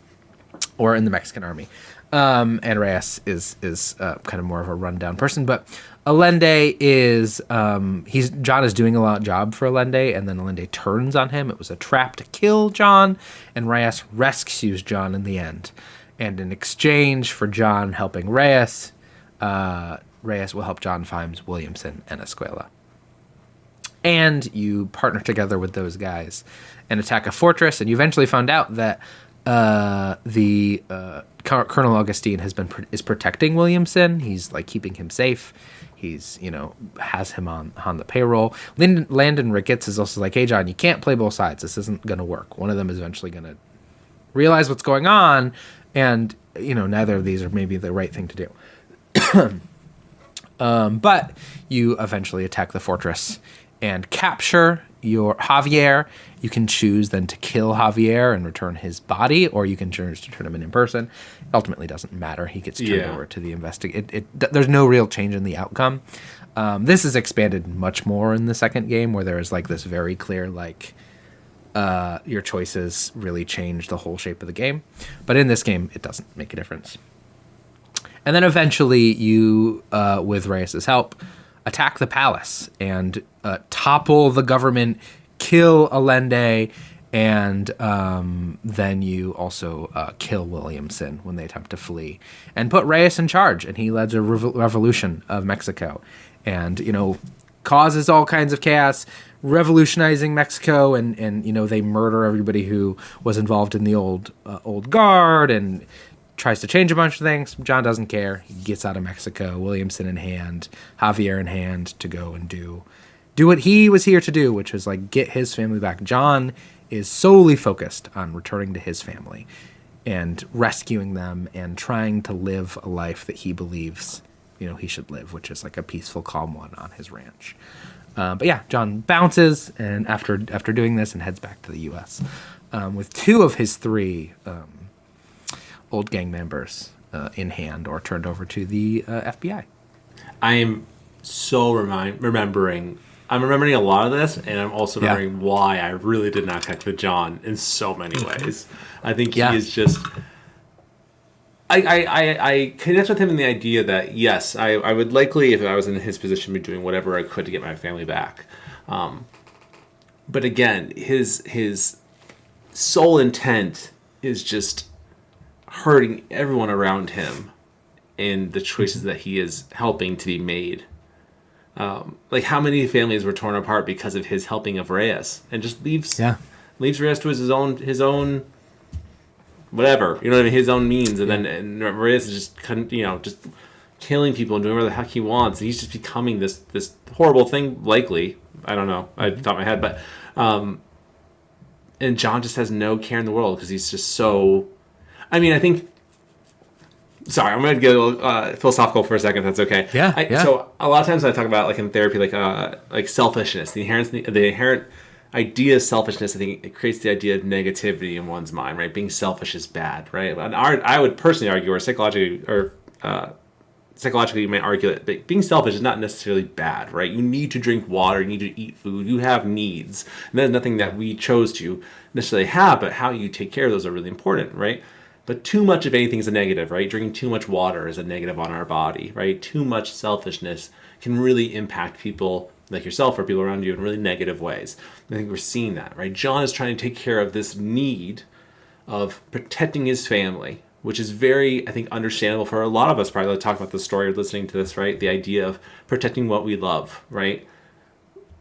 or in the Mexican army. And Reyes is kind of more of a rundown person, but Allende is John is doing a job for Allende, and then Allende turns on him. It was a trap to kill John, and Reyes rescues John in the end. And in exchange for John helping Reyes, Reyes will help John find Williamson and Escuela. And you partner together with those guys and attack a fortress, and you eventually found out that Colonel Augustine is protecting Williamson. He's like keeping him safe. He's has him on the payroll. Landon Ricketts is also like, hey John, you can't play both sides. This isn't gonna work. One of them is eventually gonna realize what's going on, and neither of these are maybe the right thing to do. But you eventually attack the fortress and capture your Javier. You can choose then to kill Javier and return his body, or you can choose to turn him in person. It ultimately doesn't matter. He gets turned over to the There's no real change in the outcome. This is expanded much more in the second game, where there is like this very clear like your choices really change the whole shape of the game. But in this game, it doesn't make a difference. And then eventually you, with Reyes' help, attack the palace and topple the government, kill Allende, and then you also kill Williamson when they attempt to flee, and put Reyes in charge, and he leads a revolution of Mexico, and causes all kinds of chaos, revolutionizing Mexico, and they murder everybody who was involved in the old guard, and tries to change a bunch of things. John doesn't care. He gets out of Mexico, Williamson in hand, Javier in hand, to go and do what he was here to do, which was like get his family back. John is solely focused on returning to his family and rescuing them and trying to live a life that he believes he should live, which is like a peaceful, calm one on his ranch. But yeah, John bounces, and after doing this, and heads back to the U.S. With two of his three old gang members in hand, or turned over to the FBI. I am so remembering a lot of this, and I'm also remembering why I really did not connect with John in so many ways. I think he is just... I connect with him in the idea that, yes, I would likely, if I was in his position, be doing whatever I could to get my family back. But again, his sole intent is just hurting everyone around him in the choices that he is helping to be made. Like how many families were torn apart because of his helping of Reyes, and just leaves Reyes to his own whatever, his own means, and then Reyes is just just killing people and doing whatever the heck he wants, and he's just becoming this horrible thing. Likely, I don't know, I thought in my head, but and John just has no care in the world because he's just so. I mean, I think. Sorry, I'm going to get a little philosophical for a second, if that's okay. Yeah. So a lot of times I talk about, like in therapy, like selfishness, the inherent idea of selfishness. I think it creates the idea of negativity in one's mind, right? Being selfish is bad, right? And I would personally argue, or psychologically, you might argue that being selfish is not necessarily bad, right? You need to drink water, you need to eat food, you have needs. And that's nothing that we chose to necessarily have, but how you take care of those are really important, right? But too much of anything is a negative, right? Drinking too much water is a negative on our body, right? Too much selfishness can really impact people like yourself or people around you in really negative ways. I think we're seeing that, right? John is trying to take care of this need of protecting his family, which is very, I think, understandable for a lot of us probably talk about the story or listening to this, right? The idea of protecting what we love, right?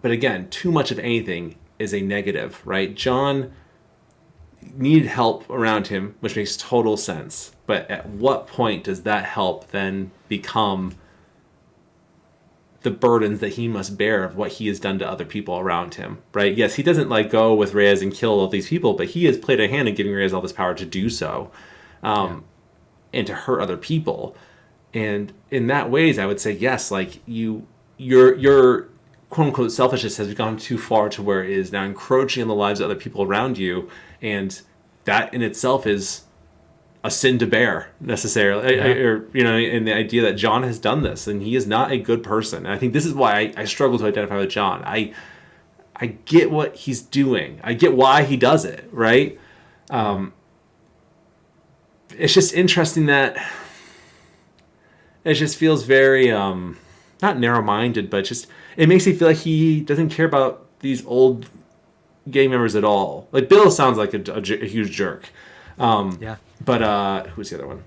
But again, too much of anything is a negative, right? John needed help around him, which makes total sense. But at what point does that help then become the burdens that he must bear of what he has done to other people around him, right? Yes, he doesn't like go with Reyes and kill all these people, but he has played a hand in giving Reyes all this power to do so, and to hurt other people. And in that ways, I would say yes, like your quote unquote selfishness has gone too far to where it is now encroaching on the lives of other people around you, and that in itself is a sin to bear necessarily, or and the idea that John has done this and he is not a good person. And I think this is why I struggle to identify with John. I get what he's doing. I get why he does it, right? It's just interesting that it just feels very not narrow-minded, but just it makes me feel like he doesn't care about these old gang members at all. Like Bill sounds like a huge jerk. But who's the other one?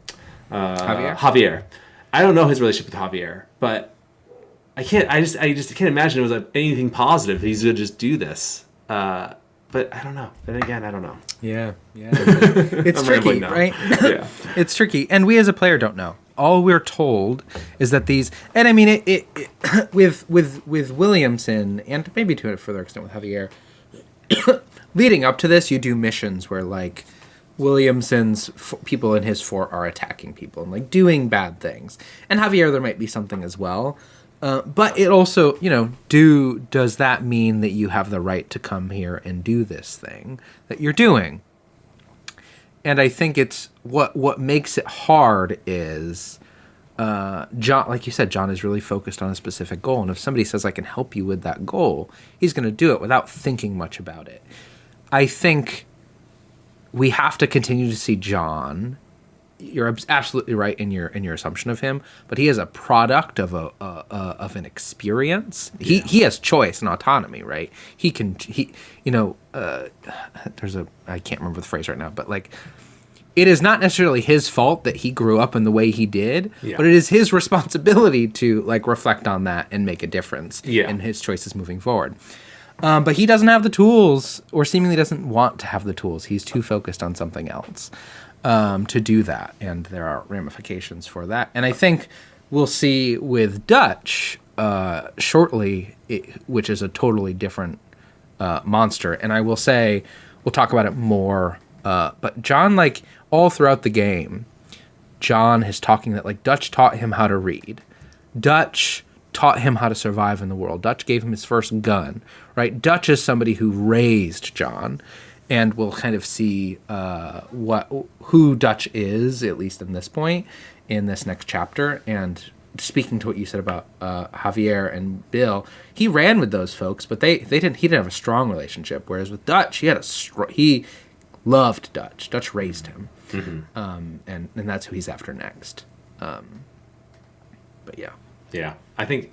Javier. I don't know his relationship with Javier, but I just can't imagine it was anything positive. He's gonna just do this. But I don't know. Then again, I don't know. Yeah. It's tricky, right? Yeah. It's tricky, and we as a player don't know. All we're told is that these, and I mean it with Williamson, and maybe to a further extent with Javier. Leading up to this, you do missions where like Williamson's people in his fort are attacking people and like doing bad things, and Javier there might be something as well, but it also does that mean that you have the right to come here and do this thing that you're doing? And I think it's what makes it hard is John, like you said, John is really focused on a specific goal, and if somebody says I can help you with that goal, he's going to do it without thinking much about it. I think we have to continue to see John. You're absolutely right in your assumption of him, but he is a product of an experience. Yeah. He has choice and autonomy, right? I can't remember the phrase right now, but like it is not necessarily his fault that he grew up in the way he did, but it is his responsibility to like reflect on that and make a difference in his choices moving forward. But he doesn't have the tools, or seemingly doesn't want to have the tools. He's too focused on something else to do that, and there are ramifications for that. And I think we'll see with Dutch shortly, which is a totally different monster. And I will say, we'll talk about it more, but John, like, all throughout the game, John is talking that, like, Dutch taught him how to read. Dutch taught him how to survive in the world. Dutch gave him his first gun, right? Dutch is somebody who raised John, and we'll kind of see who Dutch is, at least in this point, in this next chapter. And speaking to what you said about Javier and Bill, he ran with those folks, but he didn't have a strong relationship. Whereas with Dutch, he loved Dutch. Dutch raised him, and that's who he's after next. But yeah. Yeah, I think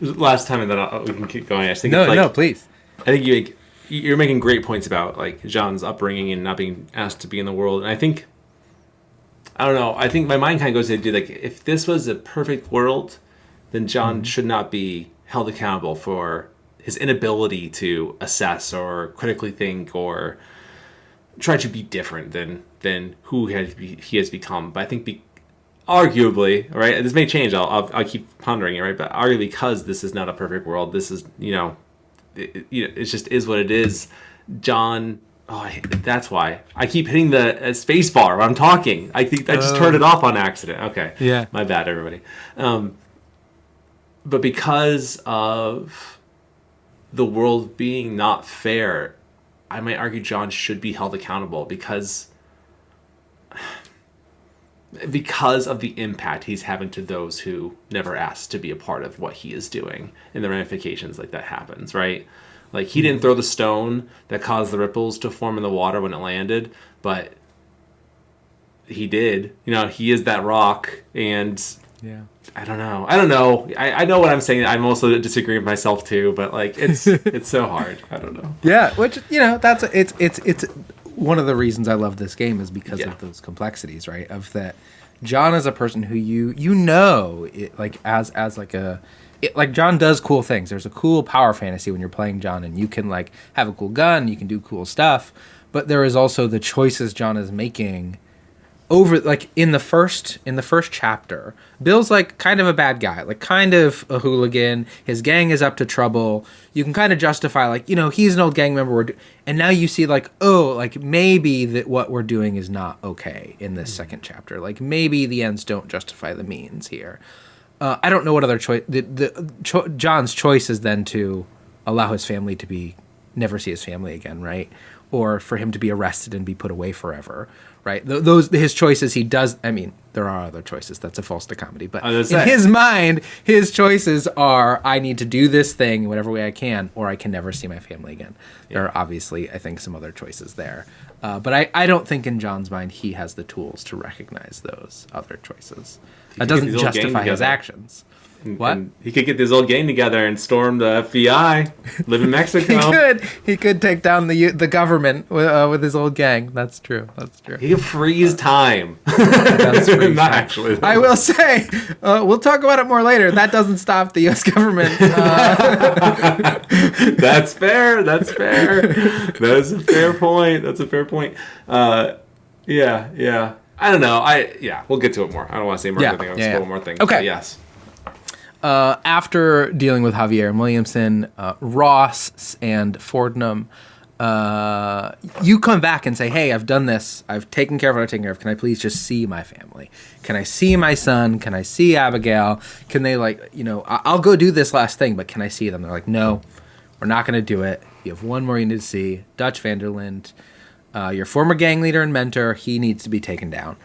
last time, and then we can keep going. I think no, please. I think you're making great points about like John's upbringing and not being asked to be in the world. And I think my mind kind of goes to the idea like if this was a perfect world, then John should not be held accountable for his inability to assess or critically think or try to be different than who he has become. But I think arguably, right? This may change. I'll keep pondering it, right? But arguably, because this is not a perfect world, this is it just is what it is. John, that's why I keep hitting the space bar when I'm talking. I think I just turned it off on accident. Okay, yeah, my bad, everybody. But because of the world being not fair, I might argue John should be held accountable because of the impact he's having to those who never asked to be a part of what he is doing and the ramifications like that happens, right? Like he didn't throw the stone that caused the ripples to form in the water when it landed, but he did. He is that rock, and yeah. I don't know. I know what I'm saying. I'm also disagreeing with myself too, but like it's so hard. I don't know. Yeah, which that's it's one of the reasons I love this game is because of those complexities, right? Of that, John is a person who John does cool things. There's a cool power fantasy when you're playing John, and you can like have a cool gun, you can do cool stuff, but there is also the choices John is making over like in the first chapter, Bill's like kind of a bad guy, like kind of a hooligan. His gang is up to trouble. You can kind of justify like, you know, he's an old gang member. And now you see like, oh, like maybe that what we're doing is not okay in this second chapter. Like maybe the ends don't justify the means here. I don't know what other choice. John's choice is then to allow his family to never see his family again, right? Or for him to be arrested and be put away forever, right? Those his choices. He does. I mean, there are other choices. That's a false dichotomy. But in his mind, his choices are: I need to do this thing whatever way I can, or I can never see my family again. Yeah. There are obviously, I think, some other choices there. But I don't think in John's mind he has the tools to recognize those other choices. That doesn't justify his actions. What? And he could get this old gang together and storm the FBI, live in Mexico. He could take down the government with his old gang. That's true. He could freeze time. Not actually. I will say, we'll talk about it more later. That doesn't stop the U.S. government. That's fair. That's a fair point. Yeah. I don't know. We'll get to it more. I don't want to say more. I think I'll spoil more things. Okay. But yes. After dealing with Javier and Williamson, Ross and Fordham, you come back and say, hey, I've done this. I've taken care of what I've taken care of. Can I please just see my family? Can I see my son? Can I see Abigail? Can they, like, you know, I'll go do this last thing, but can I see them? They're like, no, we're not going to do it. You have one more you need to see. Dutch Vanderland, your former gang leader and mentor, he needs to be taken down.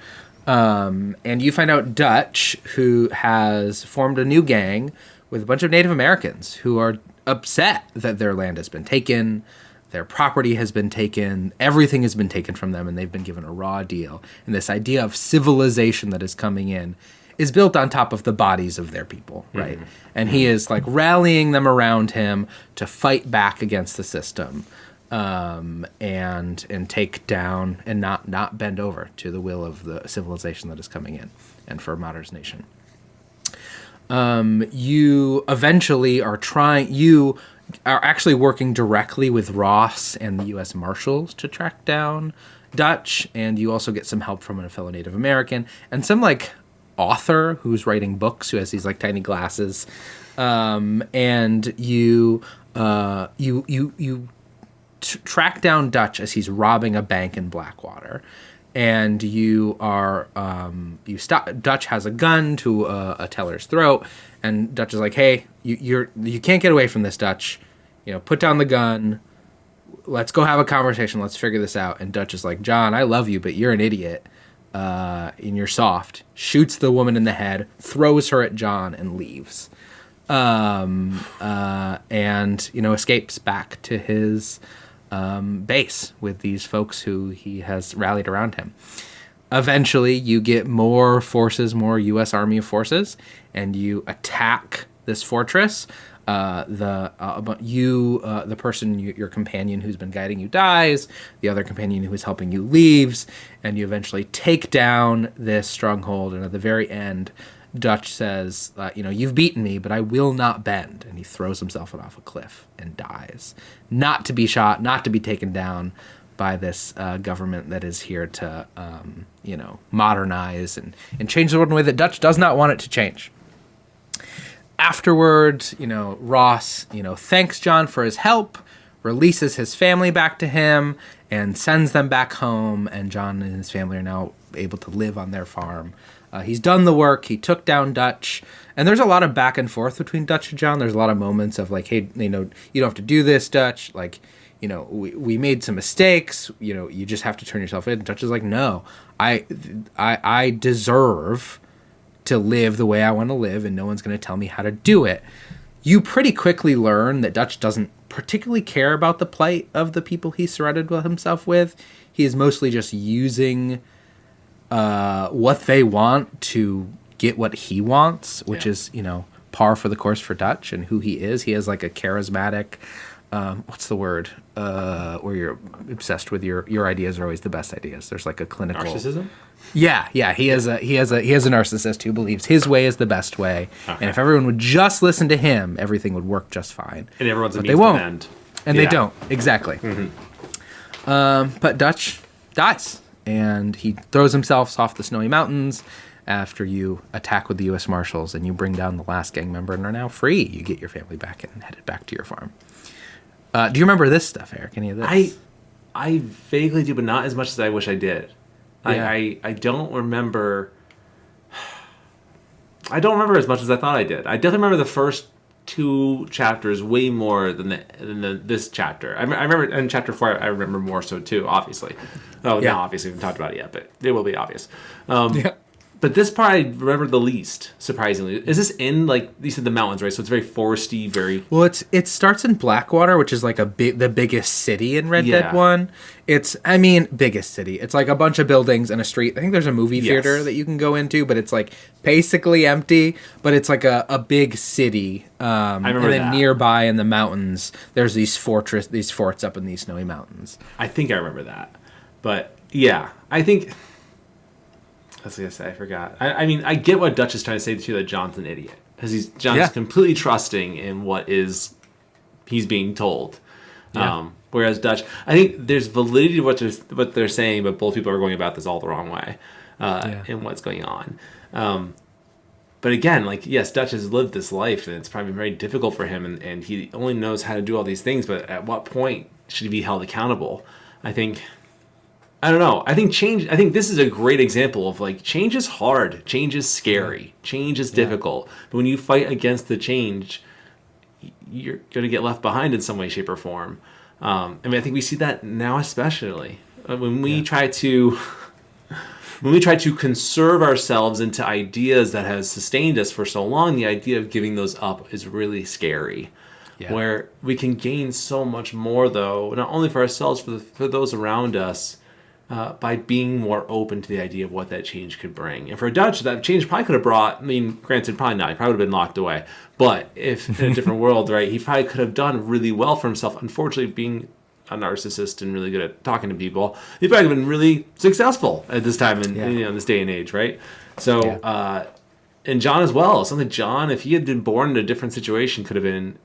And you find out Dutch, who has formed a new gang with a bunch of Native Americans who are upset that their land has been taken, their property has been taken, everything has been taken from them, and they've been given a raw deal. And this idea of civilization that is coming in is built on top of the bodies of their people, right? Mm-hmm. And he is like rallying them around him to fight back against the system. And take down and not bend over to the will of the civilization that is coming in and for Matter's nation. You eventually are actually working directly with Ross and the U.S. Marshals to track down Dutch, and you also get some help from a fellow Native American and some like author who's writing books who has these like tiny glasses, and you track down Dutch as he's robbing a bank in Blackwater, and you stop. Dutch has a gun to a teller's throat, and Dutch is like, "Hey, you can't get away from this, Dutch. You know, put down the gun. Let's go have a conversation. Let's figure this out." And Dutch is like, "John, I love you, but you're an idiot, and you're soft." Shoots the woman in the head, throws her at John, and leaves. And escapes back to his base with these folks who he has rallied around him. Eventually, you get more forces, more U.S. Army forces, and you attack this fortress. The person, your companion who's been guiding you dies. The other companion who is helping you leaves, and you eventually take down this stronghold. And at the very end, Dutch says, you've beaten me, but I will not bend. And he throws himself off a cliff and dies. Not to be shot, not to be taken down by this government that is here to, modernize and change the world in a way that Dutch does not want it to change. Afterwards, Ross, thanks John for his help, releases his family back to him, and sends them back home. And John and his family are now able to live on their farm. He's done the work. He took down Dutch. And there's a lot of back and forth between Dutch and John. There's a lot of moments of like, hey, you don't have to do this, Dutch. Like, we made some mistakes. You just have to turn yourself in. And Dutch is like, no, I deserve to live the way I want to live, and no one's going to tell me how to do it. You pretty quickly learn that Dutch doesn't particularly care about the plight of the people he surrounded himself with. He is mostly just using what they want to get what he wants, which is, par for the course for Dutch and who he is. He has like a charismatic, what's the word? Where you're obsessed with your ideas are always the best ideas. There's like a clinical narcissism. Yeah. He is a narcissist who believes his way is the best way, and if everyone would just listen to him, everything would work just fine. And everyone's a means they won't, to end. And they don't exactly. Mm-hmm. But Dutch dies, and he throws himself off the snowy mountains after you attack with the U.S. Marshals, and you bring down the last gang member and are now free. You get your family back and headed back to your farm. Do you remember this stuff, Eric? Any of this? I vaguely do, but not as much as I wish I did. Yeah. I don't remember. I don't remember as much as I thought I did. I definitely remember the first 2 chapters way more than this chapter. I remember in chapter 4. I remember more so too. Obviously, now obviously we haven't talked about it yet, but it will be obvious. But this part I remember the least, surprisingly. Is this in, like, you said the mountains, right? So it's very foresty, very... Well, it starts in Blackwater, which is, like, the biggest city in Red Dead 1. Biggest city. It's, like, a bunch of buildings and a street. I think there's a movie theater that you can go into, but it's, like, basically empty. But it's, like, a big city. I remember that. And then nearby in the mountains, there's these forts up in these snowy mountains. I think I remember that. But, yeah, I think... I was going to say, I forgot. I get what Dutch is trying to say to you, that John's an idiot. Because John's completely trusting in what he's being told. Yeah. Whereas Dutch, I think there's validity to what they're saying, but both people are going about this all the wrong way in what's going on. But again, like, yes, Dutch has lived this life, and it's probably very difficult for him, and he only knows how to do all these things, but at what point should he be held accountable? I don't know. I think this is a great example of, like, change is hard. Change is scary. Change is difficult. But when you fight against the change, you're going to get left behind in some way, shape, or form. I think we see that now especially. When we try to conserve ourselves into ideas that has sustained us for so long, the idea of giving those up is really scary. Yeah. Where we can gain so much more, though, not only for ourselves, for those around us, by being more open to the idea of what that change could bring. And for Dutch, that change probably could have brought, granted, probably not. He probably would have been locked away. But if in a different world, right, he probably could have done really well for himself. Unfortunately, being a narcissist and really good at talking to people, he probably would have been really successful at this time in this day and age, right? So, and John as well. Something John, if he had been born in a different situation, could have been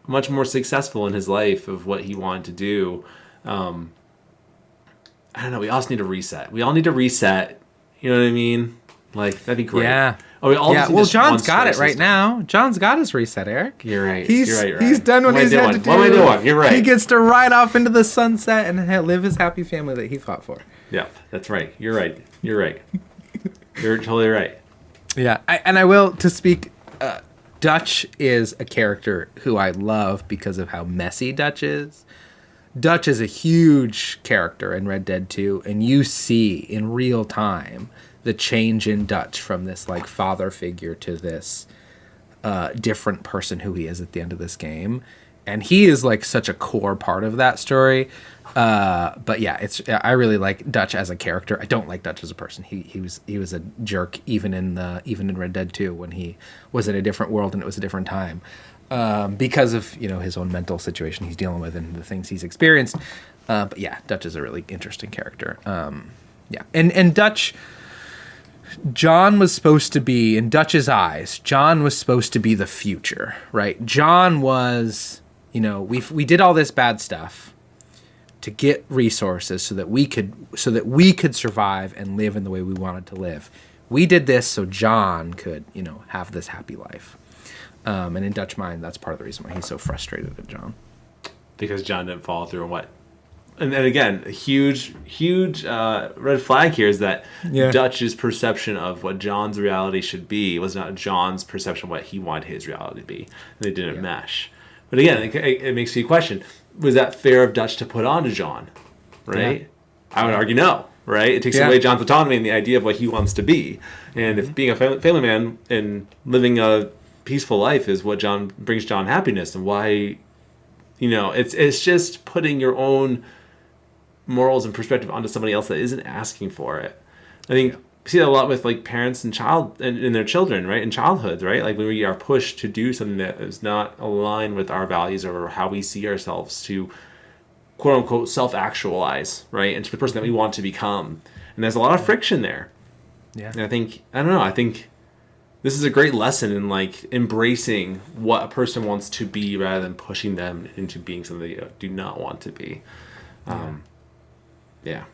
much more successful in his life of what he wanted to do. I don't know. We also need to reset. We all need to reset. You know what I mean? Like, that'd be great. Yeah. Well, John's got it right now. John's got his reset, Eric. You're right. He's done what he's had to do. What am I doing? You're right. He gets to ride off into the sunset and live his happy family that he fought for. Yeah, that's right. You're right. You're totally right. Yeah. I will, to speak, Dutch is a character who I love because of how messy Dutch is. Dutch is a huge character in Red Dead 2, and you see in real time the change in Dutch from this, like, father figure to this different person who he is at the end of this game. And he is, like, such a core part of that story. But yeah, I really like Dutch as a character. I don't like Dutch as a person. He was a jerk even in Red Dead 2 when he was in a different world and it was a different time. Because of, his own mental situation he's dealing with and the things he's experienced. But yeah, Dutch is a really interesting character. And Dutch, John was supposed to be, in Dutch's eyes, John was supposed to be the future, right? John was, we did all this bad stuff to get resources so that we could survive and live in the way we wanted to live. We did this so John could, have this happy life. And in Dutch mind, that's part of the reason why he's so frustrated at John. Because John didn't follow through on what? And again, a huge red flag here is that Dutch's perception of what John's reality should be was not John's perception of what he wanted his reality to be. And they didn't mesh. But again, it makes you question, was that fair of Dutch to put on to John? Right? Yeah. I would argue no. Right? It takes away John's autonomy and the idea of what he wants to be. And if being a family man and living a peaceful life is what brings John happiness, and why, it's just putting your own morals and perspective onto somebody else that isn't asking for it. I think we see that a lot with, like, parents and their children, right? In childhood, right? Like, when we are pushed to do something that is not aligned with our values or how we see ourselves, to quote unquote self-actualize, right? Into the person that we want to become. And there's a lot of friction there. Yeah. And I think this is a great lesson in, like, embracing what a person wants to be rather than pushing them into being something they do not want to be. Yeah.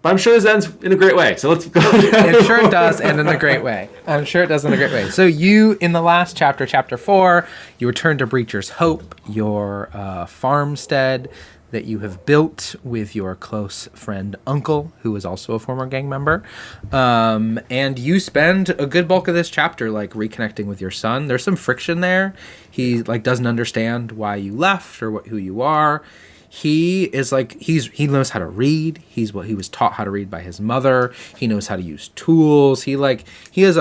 But I'm sure this ends in a great way. So let's go. I'm sure it does end in a great way. So you, in the last chapter, chapter 4, you return to Breacher's Hope, your farmstead that you have built with your close friend Uncle, who is also a former gang member. And you spend a good bulk of this chapter like reconnecting with your son. There's some friction there. He like doesn't understand why you left or who you are. He is like he knows how to read. He was taught how to read by his mother. He knows how to use tools. He is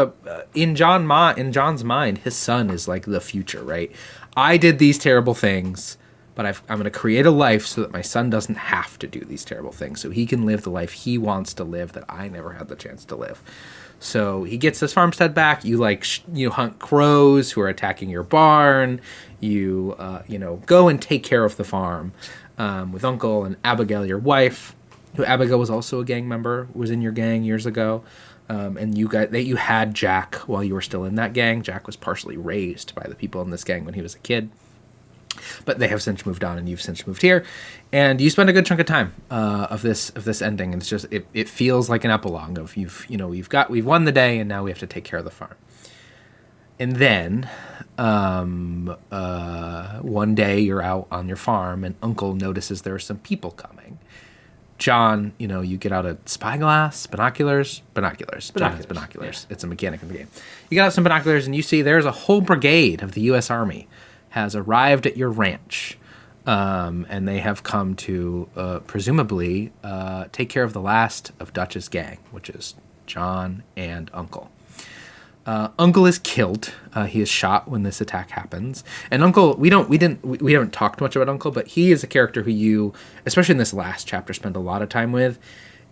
in John's mind, his son is like the future, right? I did these terrible things, but I'm going to create a life so that my son doesn't have to do these terrible things, so he can live the life he wants to live that I never had the chance to live. So he gets his farmstead back. You you hunt crows who are attacking your barn. You go and take care of the farm. With Uncle and Abigail, your wife, who Abigail was also a gang member, was in your gang years ago. And you had Jack while you were still in that gang. Jack was partially raised by the people in this gang when he was a kid. But they have since moved on, and you've since moved here. And you spend a good chunk of time of this ending, and it's just it feels like an epilogue of we've won the day, and now we have to take care of the farm. And then one day you're out on your farm and Uncle notices there are some people coming. John, you get out a spyglass, binoculars. John has binoculars. Yeah. It's a mechanic in the game. You get out some binoculars and you see there's a whole brigade of the U.S. Army has arrived at your ranch. And they have come to presumably take care of the last of Dutch's gang, which is John and Uncle. Uncle is killed. He is shot when this attack happens. And Uncle, we haven't talked much about Uncle, but he is a character who you, especially in this last chapter, spend a lot of time with.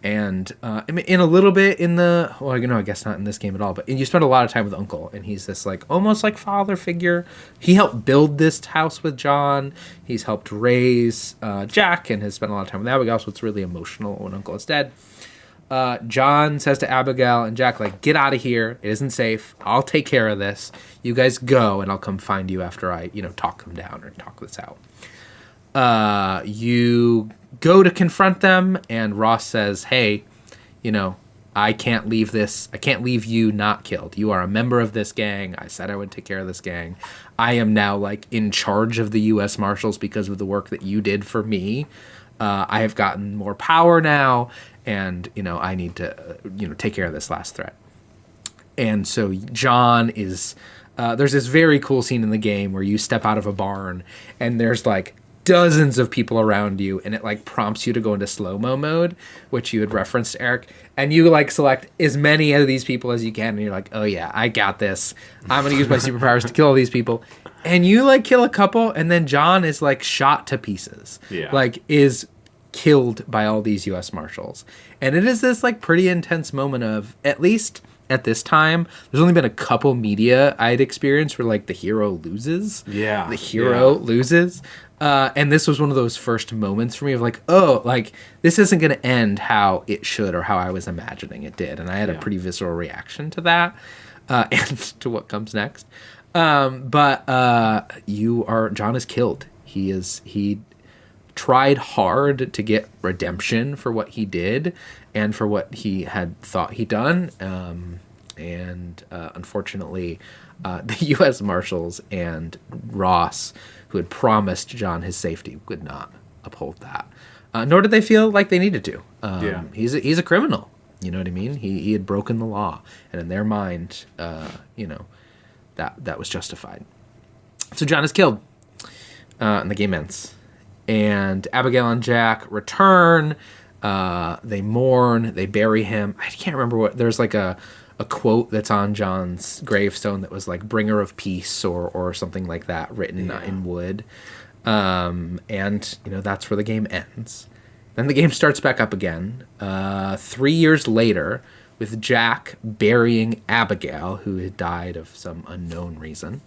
And in a little bit I guess not in this game at all, but you spend a lot of time with Uncle, and he's this like almost like father figure. He helped build this house with John. He's helped raise Jack, and has spent a lot of time with Abigail. So it's really emotional when Uncle is dead. John says to Abigail and Jack, like, get out of here. It isn't safe. I'll take care of this. You guys go, and I'll come find you after I, talk them down or talk this out. You go to confront them, and Ross says, hey, I can't leave this. I can't leave you not killed. You are a member of this gang. I said I would take care of this gang. I am now, like, in charge of the U.S. Marshals because of the work that you did for me. I have gotten more power now, and, I need to, take care of this last threat. And so John is, there's this very cool scene in the game where you step out of a barn, and there's, like, dozens of people around you, and it, like, prompts you to go into slow-mo mode, which you had referenced, Eric, and you, like, select as many of these people as you can, and you're like, oh, yeah, I got this. I'm going to use my superpowers to kill all these people. And you, like, kill a couple, and then John is, like, shot to pieces. Yeah. Like, is killed by all these U.S. Marshals. And it is this, like, pretty intense moment of, at least at this time, there's only been a couple media I'd experienced where, like, the hero loses. Yeah. The hero loses. And this was one of those first moments for me of, like, oh, like, this isn't going to end how it should or how I was imagining it did. And I had a pretty visceral reaction to that and to what comes next. But John is killed. He tried hard to get redemption for what he did and for what he had thought he'd done. And unfortunately, the U.S. Marshals and Ross, who had promised John his safety, could not uphold that. Nor did they feel like they needed to. He's a criminal. You know what I mean? He had broken the law. And in their mind, that was justified. So John is killed. And the game ends. And Abigail and Jack return. They mourn. They bury him. I can't remember what. There's like a quote that's on John's gravestone that was like "bringer of peace" or something like that, written in wood. And that's where the game ends. Then the game starts back up again. 3 years later, with Jack burying Abigail, who had died of some unknown reason.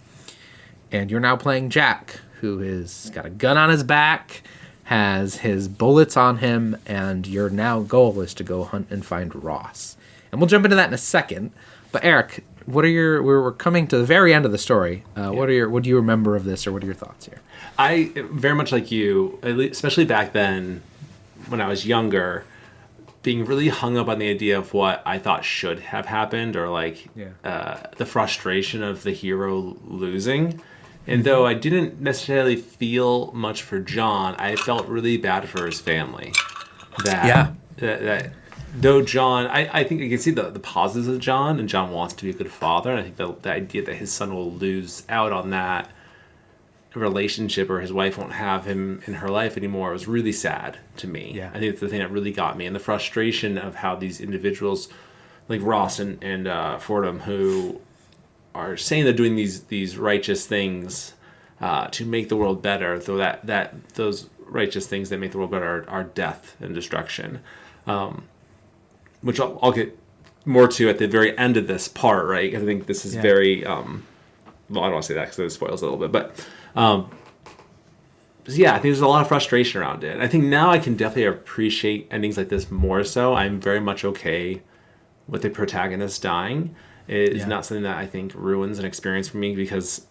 And you're now playing Jack, who has got a gun on his back, has his bullets on him, and your now goal is to go hunt and find Ross. And we'll jump into that in a second. But Eric, we're coming to the very end of the story. What do you remember of this, or what are your thoughts here? I very much like you, especially back then when I was younger, being really hung up on the idea of what I thought should have happened, or like the frustration of the hero losing. And though I didn't necessarily feel much for John, I felt really bad for his family. That though John, I think you can see the positives of John, and John wants to be a good father. And I think the idea that his son will lose out on that relationship, or his wife won't have him in her life anymore, was really sad to me. I think it's the thing that really got me, and the frustration of how these individuals like Ross and Fordham, who are saying they're doing these righteous things to make the world better, though that those righteous things that make the world better are death and destruction, which I'll get more to at the very end of this part, right? I think this is very well, I don't want to say that because it spoils a little bit, but I think there's a lot of frustration around it. I think now I can definitely appreciate endings like this more so. I'm very much okay with the protagonist dying. It is not something that I think ruins an experience for me, because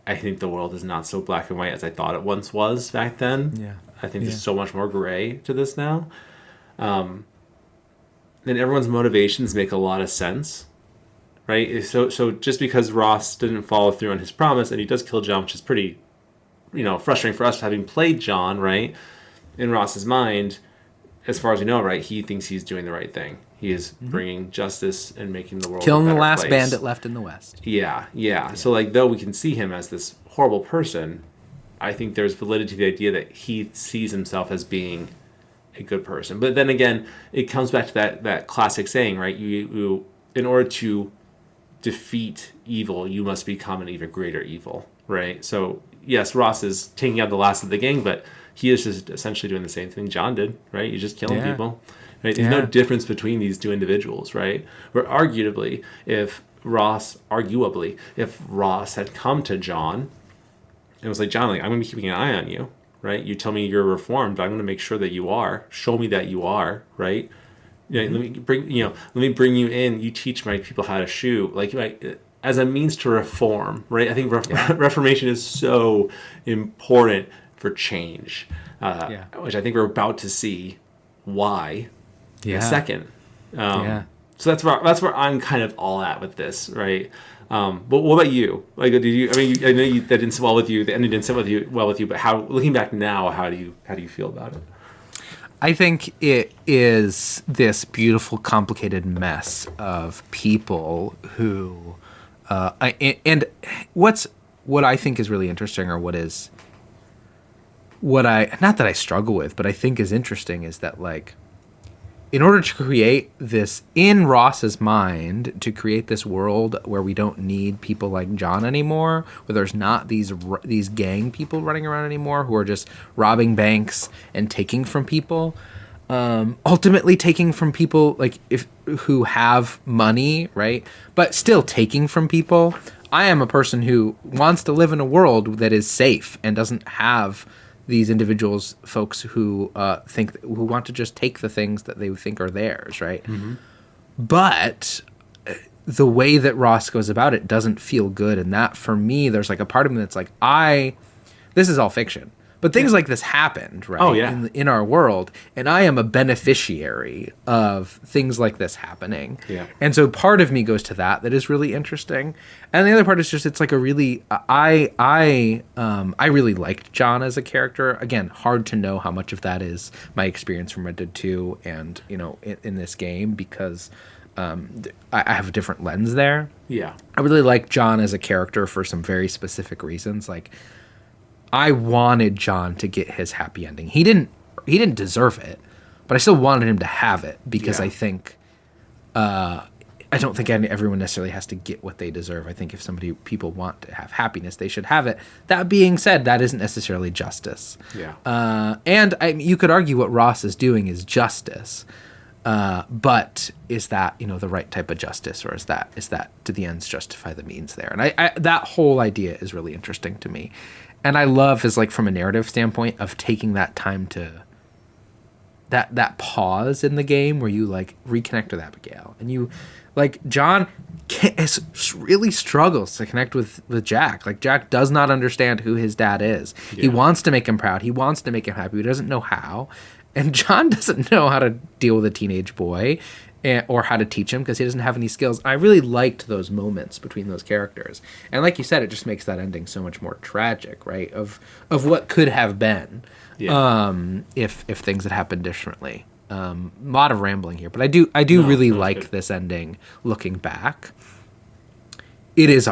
I think the world is not so black and white as I thought it once was back then. I think there's so much more gray to this now. And everyone's motivations make a lot of sense, right? So just because Ross didn't follow through on his promise, and he does kill John, which is pretty, frustrating for us having played John, right? In Ross's mind, as far as we know, right, he thinks he's doing the right thing. He is bringing justice and making the world killing a better the last place. bandit left in the West. Yeah. So, like, though we can see him as this horrible person, I think there's validity to the idea that he sees himself as being a good person. But then again, it comes back to that classic saying, right? You in order to defeat evil, you must become an even greater evil, right? So, yes, Ross is taking out the last of the gang, but he is just essentially doing the same thing John did, right? He's just killing people. Right? There's no difference between these two individuals, right? Where arguably, if Ross had come to John and was like, John, like, I'm going to be keeping an eye on you, right? You tell me you're reformed, but I'm going to make sure that you are. Show me that you are, right? Let me bring you in. You teach my people how to shoot, like, right, as a means to reform, right? I think reformation is so important for change, which I think we're about to see why. In a second. So that's where I'm kind of all at with this, right? But what about you? Like, did you? I mean, I know that didn't sit well with you. The ending didn't sit well with you. But how, looking back now, how do you feel about it? I think it is this beautiful, complicated mess of people who, and what I think is really interesting, or not that I struggle with, but I think is interesting, is that, like, in order to create this, in Ross's mind, to create this world where we don't need people like John anymore, where there's not these gang people running around anymore who are just robbing banks and taking from people, ultimately taking from people who have money, right? But still taking from people. I am a person who wants to live in a world that is safe and doesn't have these individuals, folks who who want to just take the things that they think are theirs, right? But the way that Ross goes about it doesn't feel good, and that, for me, there's like a part of me that's like, this is all fiction, but things like this happened, right? In our world, and I am a beneficiary of things like this happening. And so part of me goes to that is really interesting, and the other part is just, it's like a really, I really liked John as a character. Again, hard to know how much of that is my experience from Red Dead 2 and in this game, because I have a different lens there. I really like John as a character for some very specific reasons. Like, I wanted John to get his happy ending. He didn't deserve it, but I still wanted him to have it, because I think I don't think everyone necessarily has to get what they deserve. I think if people want to have happiness, they should have it. That being said, that isn't necessarily justice. And you could argue what Ross is doing is justice, but is that the right type of justice, or is that do the ends justify the means there? And I that whole idea is really interesting to me. And I love, is like, from a narrative standpoint, of taking that time to that pause in the game where you like reconnect with Abigail, and you, like, John really struggles to connect with Jack. Like, Jack does not understand who his dad is. He wants to make him proud. He wants to make him happy. He doesn't know how. And John doesn't know how to deal with a teenage boy or how to teach him because he doesn't have any skills. I really liked those moments between those characters. And like you said, it just makes that ending so much more tragic, right? Of what could have been if things had happened differently. A lot of rambling here, but I do really like good. This ending looking back. It is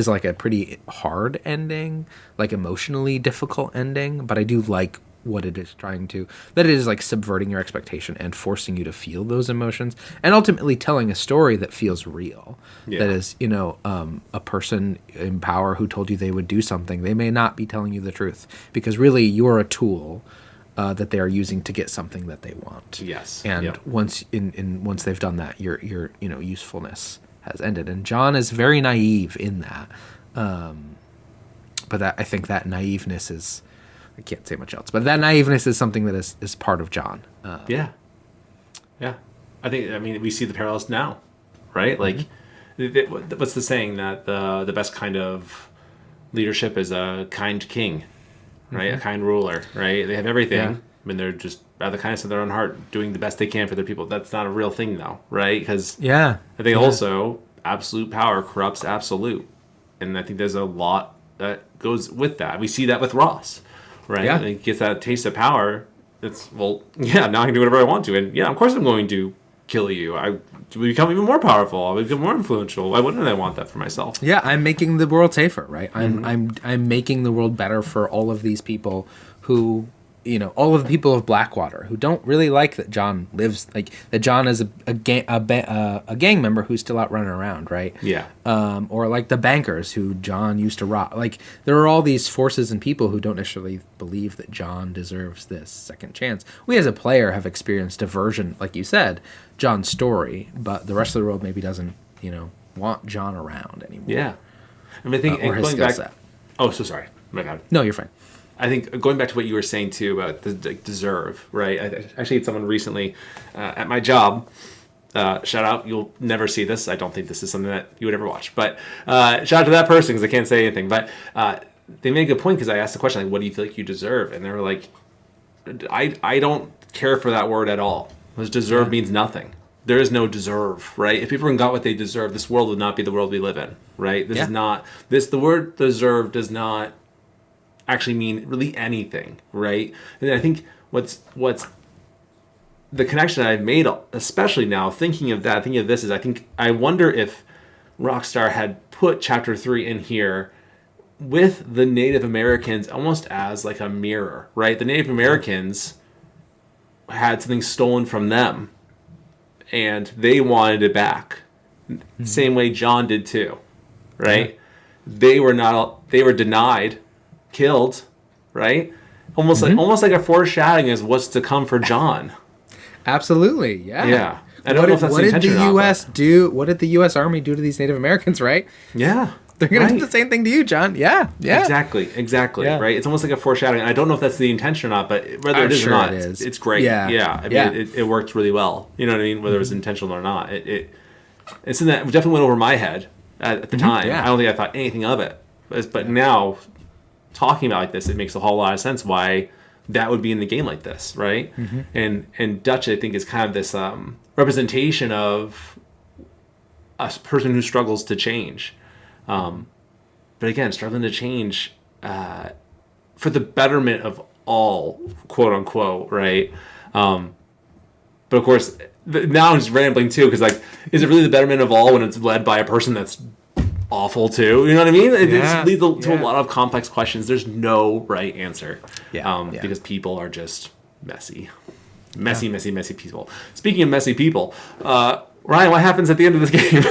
like a pretty hard ending, like emotionally difficult ending, but I do like what it is trying to, that it is like subverting your expectation and forcing you to feel those emotions and ultimately telling a story that feels real. That is, a person in power who told you they would do something, they may not be telling you the truth because really you're a tool that they are using to get something that they want. Yes. And once they've done that, your usefulness has ended. And John is very naive in that. But I think that naiveness is, I can't say much else, but that naiveness is something that is part of John. Yeah. I mean, we see the parallels now, right? Like, what's the saying that the best kind of leadership is a kind king, right? A kind ruler, right? They have everything. I mean, they're just out of the kindness of their own heart doing the best they can for their people. That's not a real thing, though, right? Because I think also absolute power corrupts absolute. And I think there's a lot that goes with that. We see that with Ross. Right? Yeah. And he gets that taste of power. It's, now I can do whatever I want to. And of course I'm going to kill you. I become even more powerful. I become more influential. Why wouldn't I want that for myself? Yeah, I'm making the world safer, right? I'm making the world better for all of these people who, all of the people of Blackwater who don't really like that John lives, like that John is a gang member who's still out running around, right? Yeah. Or like the bankers who John used to rob. Like there are all these forces and people who don't necessarily believe that John deserves this second chance. We as a player have experienced a version, like you said, John's story, but the rest of the world maybe doesn't, want John around anymore. Yeah. I mean, I think or his skill set. Oh, so sorry. My God. No, you're fine. I think going back to what you were saying too about the deserve, right? I actually had someone recently at my job. Shout out! You'll never see this. I don't think this is something that you would ever watch. But shout out to that person because I can't say anything. But they made a good point because I asked the question, like, "What do you feel like you deserve?" And they were like, "I don't care for that word at all. Because deserve means nothing. There is no deserve, right? If everyone got what they deserve, this world would not be the world we live in, right? This is not this. The word deserve does not actually mean really anything, right? And I think what's the connection I've made, especially now thinking of this, is I wonder if Rockstar had put Chapter 3 in here with the Native Americans almost as like a mirror, right? The Native Americans had something stolen from them and they wanted it back. Same way John did too, right? They were denied, killed, right? Almost like a foreshadowing as what's to come for John. Absolutely, yeah. Yeah. I don't know if that's the intention or not. What did the U.S. Army do to these Native Americans, right? Yeah. They're going to do the same thing to you, John. Yeah. Exactly, yeah. Right? It's almost like a foreshadowing. I don't know if that's the intention or not, but whether it is or not, it's great. Yeah. I mean, it worked really well. You know what I mean? Whether it was intentional or not. It's something that definitely went over my head at the time. Yeah. I don't think I thought anything of it. But now, talking about it like this, it makes a whole lot of sense why that would be in the game like this, right? And Dutch, I think, is kind of this representation of a person who struggles to change. But again, struggling to change for the betterment of all, quote unquote, right? But of course, now I'm just rambling too, because like, is it really the betterment of all when it's led by a person that's awful too? You know what I mean? It leads to a lot of complex questions. There's no right answer. Because people are just messy people. Speaking of messy people, Ryan, what happens at the end of this game?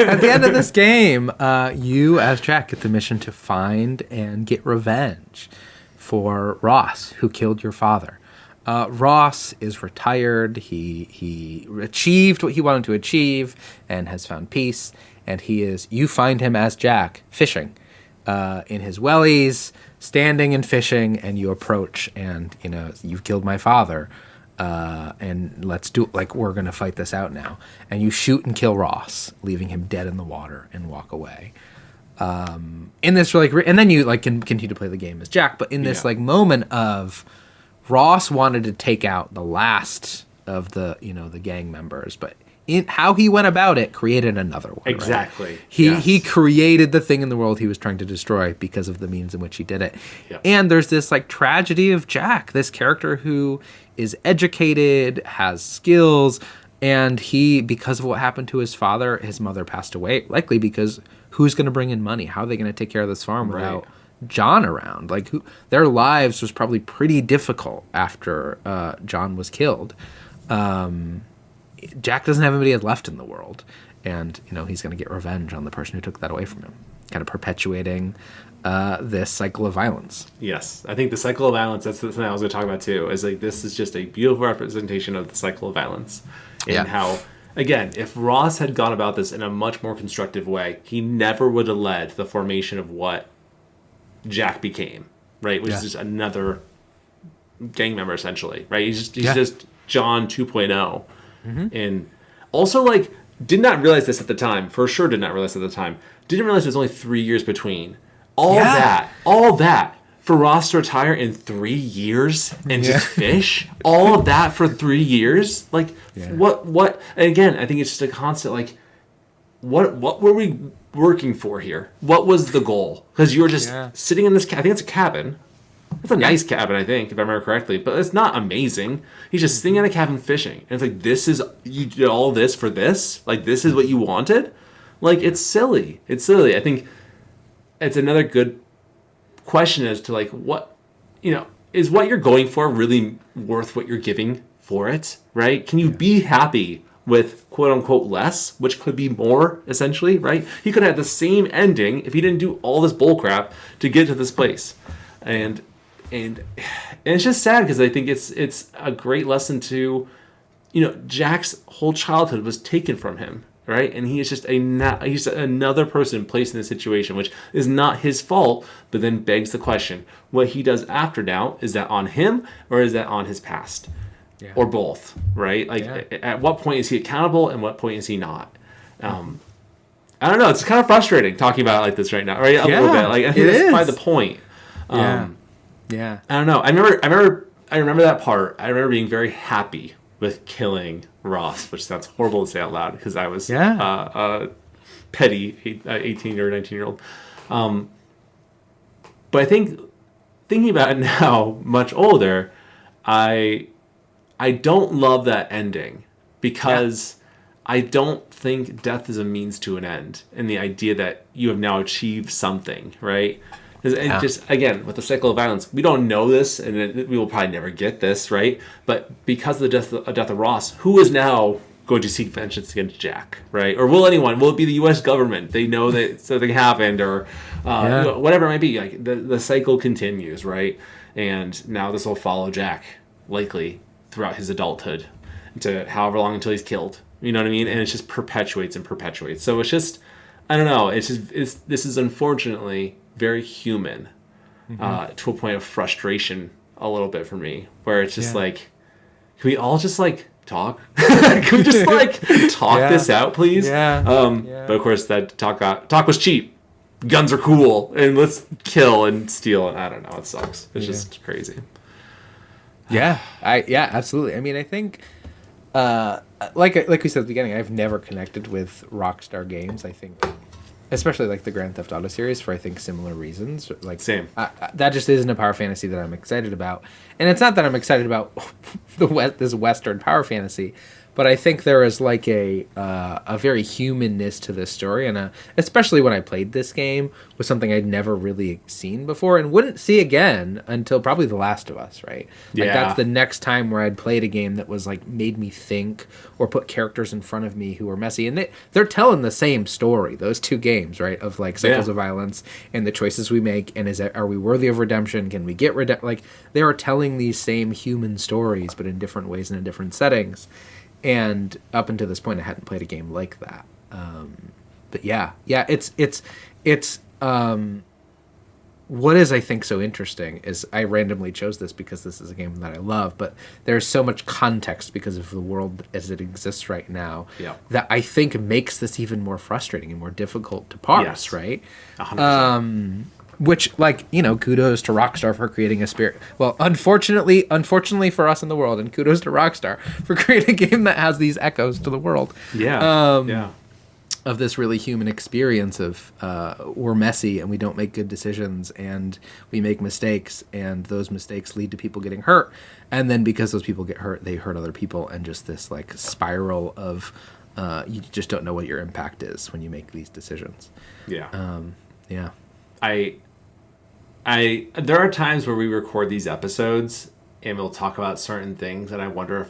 At the end of this game, you as Jack get the mission to find and get revenge for Ross, who killed your father. Ross is retired. He achieved what he wanted to achieve and has found peace. And you find him as Jack fishing in his wellies, standing and fishing, and you approach and, you've killed my father. And let's do it. Like, we're going to fight this out now. And you shoot and kill Ross, leaving him dead in the water and walk away. In this, and then you can continue to play the game as Jack, but in this moment of Ross wanted to take out the last of the gang members, but in how he went about it created another one. Exactly. Right? He created the thing in the world he was trying to destroy because of the means in which he did it. Yep. And there's this like tragedy of Jack, this character who is educated, has skills, and because of what happened to his father, his mother passed away, likely because who's going to bring in money? How are they going to take care of this farm without John around? Like, their lives was probably pretty difficult after John was killed. Jack doesn't have anybody left in the world, and he's going to get revenge on the person who took that away from him, kind of perpetuating this cycle of violence. Yes, I think the cycle of violence, that's the thing I was going to talk about too, is like this is just a beautiful representation of the cycle of violence, and how, again, if Ross had gone about this in a much more constructive way, he never would have led to the formation of what Jack became, right? Which is just another gang member, essentially, right? He's just John 2.0. And also, like, did not realize this at the time. For sure did not realize at the time. Didn't realize there's only 3 years between. All that for Ross to retire in 3 years and just fish? All of that for 3 years? Like, what? And again, I think it's just a constant, like, what were we working for here? What was the goal? Because you were just sitting in this, I think it's a cabin. It's a nice cabin, I think, if I remember correctly, but it's not amazing. He's just sitting in a cabin fishing. And it's like, you did all this for this? Like, this is what you wanted? Like, it's silly. It's silly. I think it's another good question as to, like, what, is what you're going for really worth what you're giving for it, right? Can you be happy with quote-unquote less, which could be more, essentially, right? He could have the same ending if he didn't do all this bullcrap to get to this place. And it's just sad because I think it's a great lesson to, Jack's whole childhood was taken from him, right? And he is just he's another person placed in this situation, which is not his fault, but then begs the question, what he does after now, is that on him or is that on his past? Yeah. Or both, right? Like, at what point is he accountable and what point is he not? I don't know. It's kind of frustrating talking about it like this right now, right? A little bit. Like, I think that's probably the point. Yeah. I don't know. I remember that part. I remember being very happy with killing Ross, which sounds horrible to say out loud because I was a petty 18 or 19-year-old. But I think thinking about it now, much older, I don't love that ending because I don't think death is a means to an end, and the idea that you have now achieved something, right? And just, again, with the cycle of violence, we don't know this, and we will probably never get this, right? But because of the death of Ross, who is now going to seek vengeance against Jack, right? Or will anyone? Will it be the U.S. government? They know that something happened, or whatever it might be. Like, the cycle continues, right? And now this will follow Jack, likely, throughout his adulthood, to however long until he's killed. You know what I mean? And it just perpetuates and perpetuates. So it's just, I don't know. This is unfortunately very human, to a point of frustration a little bit for me, where it's just like, can we all just like talk? Can we just like talk this out, please? But of course that talk was cheap. Guns are cool, and let's kill and steal, and I don't know, it sucks. It's just crazy. Absolutely. I mean, I think like we said at the beginning, I've never connected with Rockstar games. I think, especially like the Grand Theft Auto series, for I think similar reasons. Like, same. That just isn't a power fantasy that I'm excited about, and it's not that I'm excited about this Western power fantasy, but I think there is like a very humanness to this story, and especially when I played this game, was something I'd never really seen before and wouldn't see again until probably The Last of Us, right? Like, that's the next time where I'd played a game that was like made me think or put characters in front of me who were messy, and they're telling the same story, those two games, right? Of like cycles of violence and the choices we make, and are we worthy of redemption? Can we get like, they are telling these same human stories, but in different ways and in different settings. And up until this point, I hadn't played a game like that. But it's what is, I think, so interesting is I randomly chose this because this is a game that I love, but there's so much context because of the world as it exists right now that I think makes this even more frustrating and more difficult to parse, right? 100%. Which, like, kudos to Rockstar for creating a spirit. Well, unfortunately for us in the world, and kudos to Rockstar for creating a game that has these echoes to the world. Yeah. Of this really human experience of we're messy and we don't make good decisions and we make mistakes and those mistakes lead to people getting hurt. And then because those people get hurt, they hurt other people, and just this like spiral of you just don't know what your impact is when you make these decisions. Yeah. Yeah. There are times where we record these episodes and we'll talk about certain things, and I wonder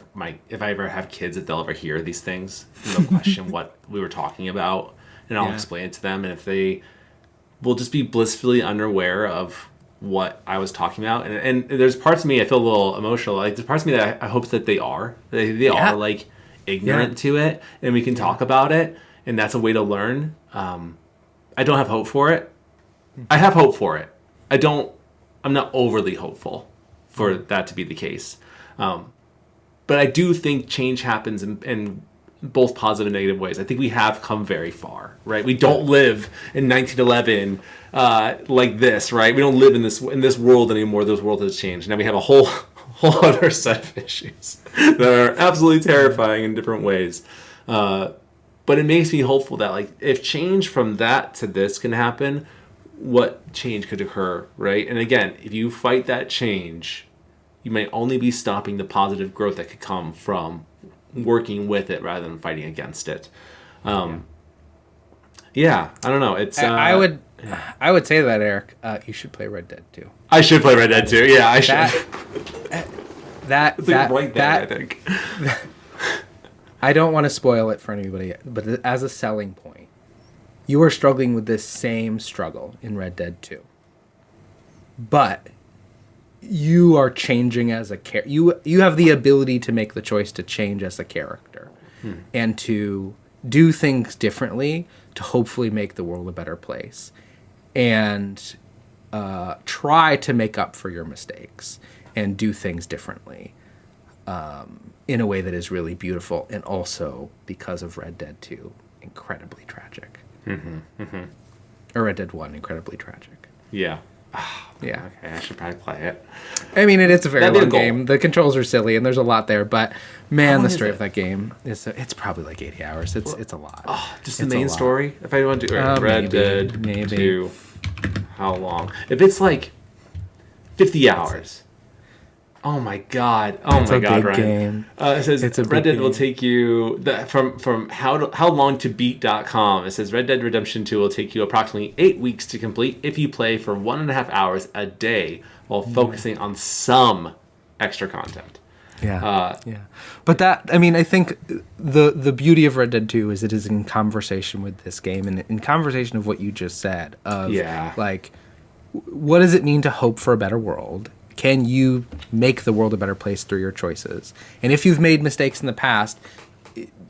if I ever have kids, if they'll ever hear these things and they'll question what we were talking about, and I'll explain it to them, and if they will just be blissfully unaware of what I was talking about, and there's parts of me I feel a little emotional, like there's parts of me that I hope that they are like ignorant to it, and we can talk about it, and that's a way to learn. I don't have hope for it. I have hope for it. I'm not overly hopeful for that to be the case. But I do think change happens in both positive and negative ways. I think we have come very far, right? We don't live in 1911 like this, right? We don't live in this world anymore. This world has changed. Now we have a whole other set of issues that are absolutely terrifying in different ways. But it makes me hopeful that, like, if change from that to this can happen, what change could occur, right? And again, if you fight that change, you may only be stopping the positive growth that could come from working with it rather than fighting against it. I don't know. It's I would say that, Eric, you should play Red Dead 2. I should play Red Dead 2. Yeah, I should. That right there, I think. I don't want to spoil it for anybody, but as a selling point, you are struggling with this same struggle in Red Dead 2. But you are changing as a character. You have the ability to make the choice to change as a character and to do things differently to hopefully make the world a better place and try to make up for your mistakes and do things differently in a way that is really beautiful, and also, because of Red Dead 2, incredibly tragic. Or Red Dead 1, incredibly tragic. Yeah. Yeah. Okay, I should probably play it. I mean, it's a very long game. The controls are silly, and there's a lot there, but man, the story of that game it's probably like 80 hours. It's a lot. Oh, just the main story? If I want to do Red Dead 2, how long? If it's like 50 hours. Oh my god! Oh my god, Ryan! Game. It says Red Dead will take you from howlongtobeat.com. It says Red Dead Redemption 2 will take you approximately 8 weeks to complete if you play for 1.5 hours a day while focusing on some extra content. Yeah. But I think the beauty of Red Dead 2 is it is in conversation with this game, and in conversation of what you just said of like, what does it mean to hope for a better world? Can you make the world a better place through your choices? And if you've made mistakes in the past,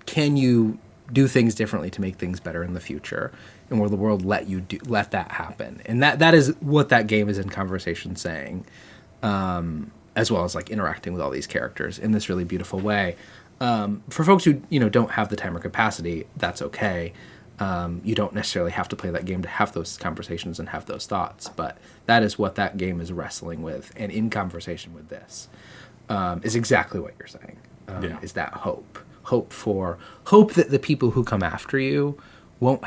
can you do things differently to make things better in the future? And will the world let that happen? And that is what that game is in conversation saying, as well as like interacting with all these characters in this really beautiful way. For folks who don't have the time or capacity, that's okay. You don't necessarily have to play that game to have those conversations and have those thoughts, but that is what that game is wrestling with, and in conversation with this is exactly what you're saying. Is that hope that the people who come after you won't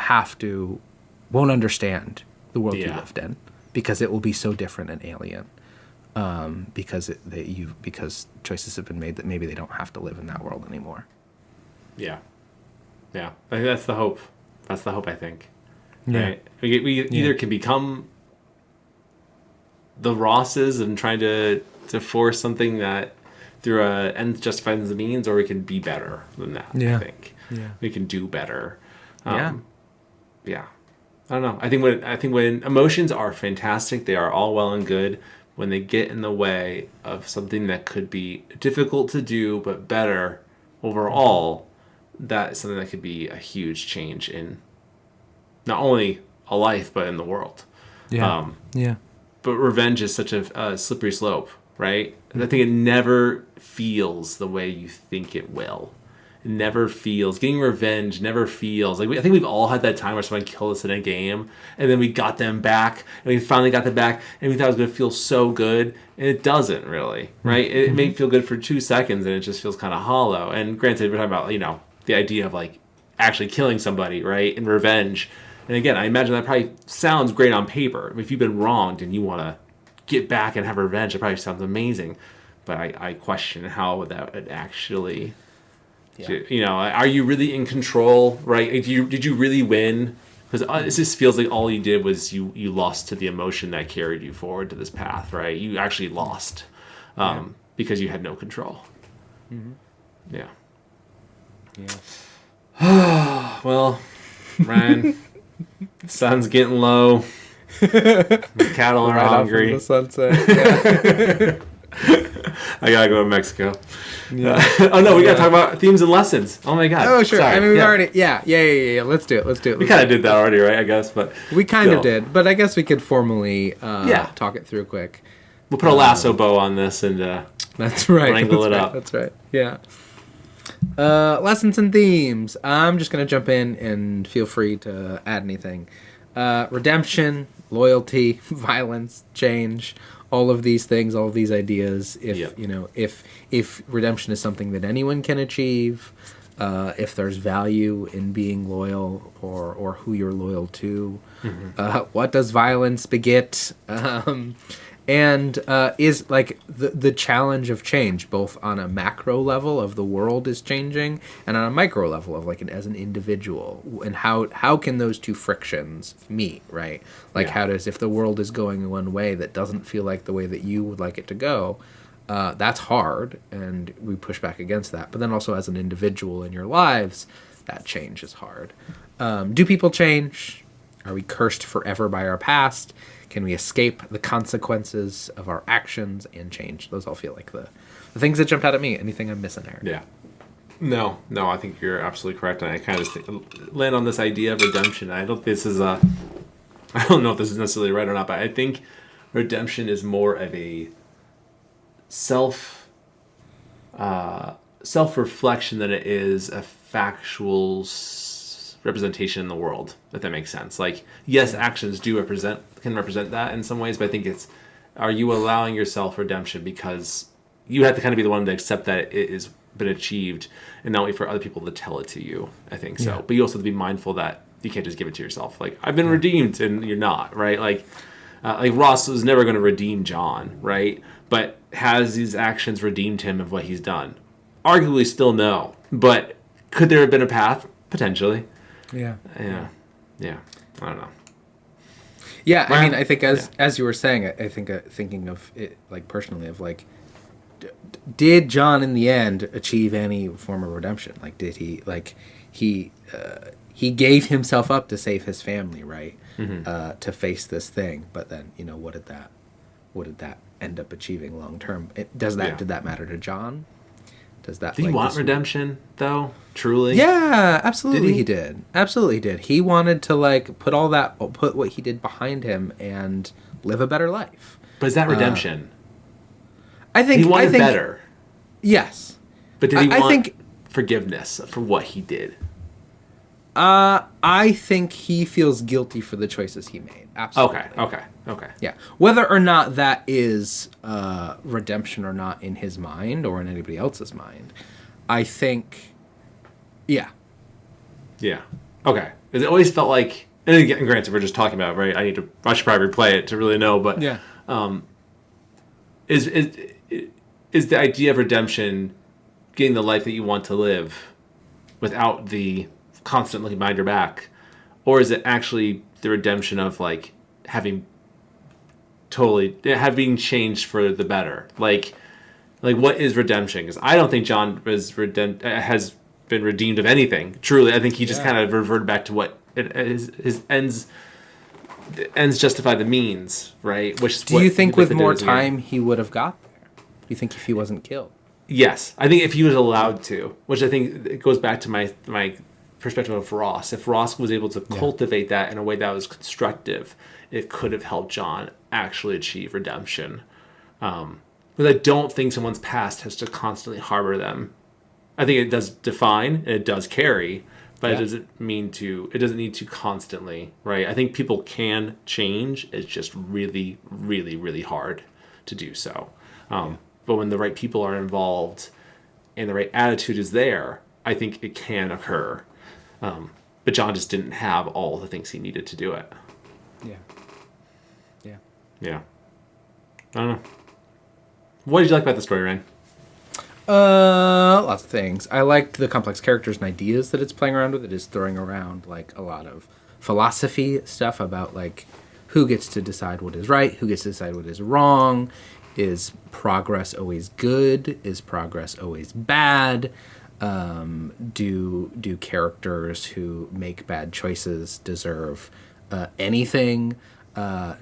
understand the world you lived in, because it will be so different and alien, because choices have been made that maybe they don't have to live in that world anymore. I think that's the hope. That's the hope, I think. Right? We either can become the Rosses and trying to force something that through ends justifies the means, or we can be better than that. I think we can do better. I don't know. I think when emotions are fantastic, they are all well and good. When they get in the way of something that could be difficult to do but better overall, that is something that could be a huge change in not only a life but in the world. But revenge is such a slippery slope, right? I think it never feels the way you think it will. getting revenge never feels like, I think we've all had that time where someone killed us in a game and then we got them back and we finally got them back and we thought it was going to feel so good, and it doesn't really, right? It may feel good for 2 seconds and it just feels kind of hollow. And granted, we're talking about, the idea of like actually killing somebody, right, and revenge. And again, I imagine that probably sounds great on paper. If you've been wronged and you want to get back and have revenge, it probably sounds amazing. But I question how that would actually, are you really in control, right? Did you really win? Because it just feels like all you did was you lost to the emotion that carried you forward to this path, right? You actually lost because you had no control. Mm-hmm. Yeah. Yeah. Well, Ryan, sun's getting low. The cattle are hungry. Off in the sunset. I gotta go to Mexico. Yeah. We gotta talk about themes and lessons. Oh my god. Oh sure. Sorry. I mean, we already. Yeah. Let's do it. We kind of did that already, right? I guess, but we kind of did. But I guess we could formally talk it through quick. We'll put a lasso bow on this and that's right. Wrangle it up. That's right. Yeah. Lessons and themes. I'm just gonna jump in and feel free to add anything. Redemption, loyalty, violence, change. All of these things, all of these ideas. If redemption is something that anyone can achieve, if there's value in being loyal or who you're loyal to, what does violence beget? And is like the challenge of change, both on a macro level of the world is changing, and on a micro level of like as an individual, and how can those two frictions meet, right? Like how does, if the world is going one way that doesn't feel like the way that you would like it to go, that's hard, and we push back against that. But then also as an individual in your lives, that change is hard. Do people change? Are we cursed forever by our past? Can we escape the consequences of our actions and change? Those all feel like the things that jumped out at me. Anything I'm missing there? Yeah. No, I think you're absolutely correct. And I kind of land on this idea of redemption. I don't know if this is necessarily right or not, but I think redemption is more of a self-reflection than it is a factual representation in the world, if that makes sense. Like, yes, actions can represent that in some ways, but I think it's, are you allowing yourself redemption because you have to kind of be the one to accept that it has been achieved and not wait for other people to tell it to you. I think so. Yeah. But you also have to be mindful that you can't just give it to yourself. Like, I've been redeemed, and you're not, right? Like Ross was never going to redeem John, right? But has these actions redeemed him of what he's done? Arguably still no. But could there have been a path? Potentially. Yeah. I don't know. Yeah, I mean, I think as you were saying, I think thinking of it like personally of like, did John in the end achieve any form of redemption? Like, did he he gave himself up to save his family, right? Mm-hmm. To face this thing, but then what did that end up achieving long term? Did that matter to John? Does that? Did he want redemption though? Truly? Yeah, absolutely. He did. Absolutely did. He wanted to put what he did behind him and live a better life. But is that redemption? I think he wanted better. Yes, but did he want forgiveness for what he did? I think he feels guilty for the choices he made. Absolutely. Okay. Yeah. Whether or not that is redemption or not in his mind or in anybody else's mind, I think, yeah. Yeah. Okay. It always felt like, and again, granted, we're just talking about it, right? I should probably replay it to really know, but yeah. Is the idea of redemption getting the life that you want to live without the constant looking behind your back, or is it actually the redemption of having changed for the better? Like what is redemption? Because I don't think John has been redeemed of anything. Truly, I think he just kind of reverted back to what his ends justify the means, right? Do you think with more time he would have got there? Do you think if he wasn't killed? Yes, I think if he was allowed to, which I think it goes back to my perspective of Ross. If Ross was able to cultivate that in a way that was constructive, it could have helped John actually achieve redemption. But I don't think someone's past has to constantly harbor them I think it does define, and it does carry, but Yeah. it doesn't need to constantly, right? I think people can change. It's just really, really, really hard to do so. But when the right people are involved and the right attitude is there, I think it can occur. But John just didn't have all the things he needed to do it. Yeah. Yeah. Yeah. I don't know. What did you like about the story, Ryan? Lots of things. I liked the complex characters and ideas that it's playing around with. It is throwing around like a lot of philosophy stuff about like who gets to decide what is right, who gets to decide what is wrong. Is progress always good? Is progress always bad? Do characters who make bad choices deserve anything? Was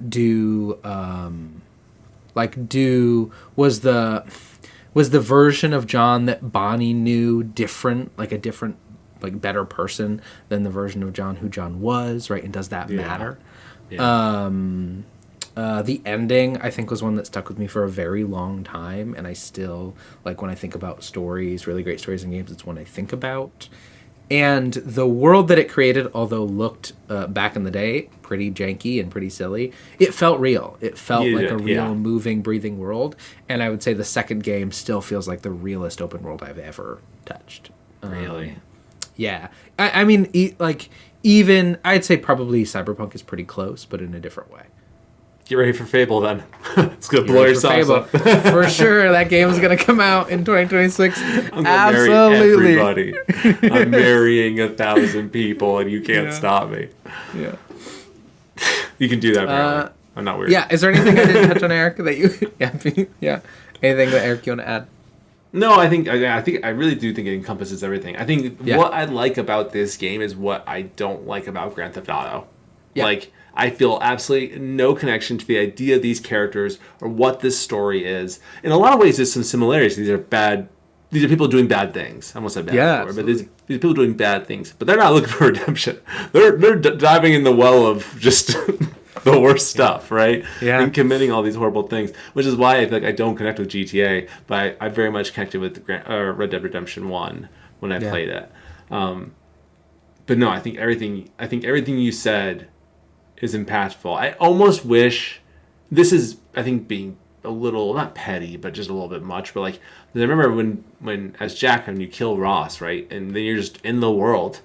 the version of John that Bonnie knew different, like a different, like better person than the version of John who John was, right? And does that matter? Yeah. The ending, I think, was one that stuck with me for a very long time, and I still, like, when I think about stories, really great stories in games, it's one I think about. And the world that it created, although looked, back in the day, pretty janky and pretty silly, it felt real. It felt like a real, moving, breathing world, and I would say the second game still feels like the realest open world I've ever touched. Really? Yeah. I mean, even, I'd say probably Cyberpunk is pretty close, but in a different way. Get ready for Fable, then. It's going to blow your socks up. For sure. That game is going to come out in 2026. I'm going to marry everybody. I'm marrying 1,000 people, and you can't stop me. Yeah. You can do that, apparently. I'm not weird. Yeah. Is there anything I didn't touch on, Eric, that you... Yeah. Anything that, Eric, you want to add? No, I really do think it encompasses everything. I think what I like about this game is what I don't like about Grand Theft Auto. Yeah. Like, I feel absolutely no connection to the idea of these characters or what this story is. In a lot of ways, there's some similarities. These are people doing bad things. I almost said bad before, but these people doing bad things. But they're not looking for redemption. They're diving in the well of just the worst stuff, right? Yeah. And committing all these horrible things, which is why I feel like I don't connect with GTA, but I very much connected with Red Dead Redemption 1 when I played it. But no, I think everything you said is impactful. I almost wish, this is, I think, being a little, not petty, but just a little bit much, but like, I remember when as Jack, when you kill Ross, right, and then you're just in the world,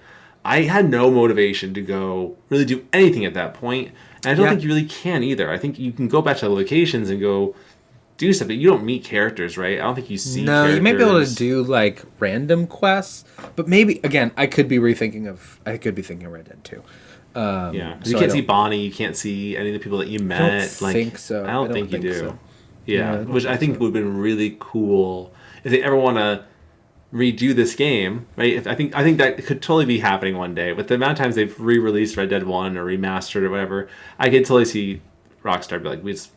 I had no motivation to go really do anything at that point, and I don't think you really can either. I think you can go back to the locations and go do stuff, but you don't meet characters, right? I don't think you see characters. You might be able to do, like, random quests, but maybe, again, I could be thinking of Red Dead 2. So you can't see Bonnie, you can't see any of the people that you met. I don't think so. I don't think you do. So. Yeah, which I think would have been really cool if they ever want to redo this game, right? I think that could totally be happening one day. With the amount of times they've re-released Red Dead 1 or remastered or whatever, I could totally see Rockstar be like, we just,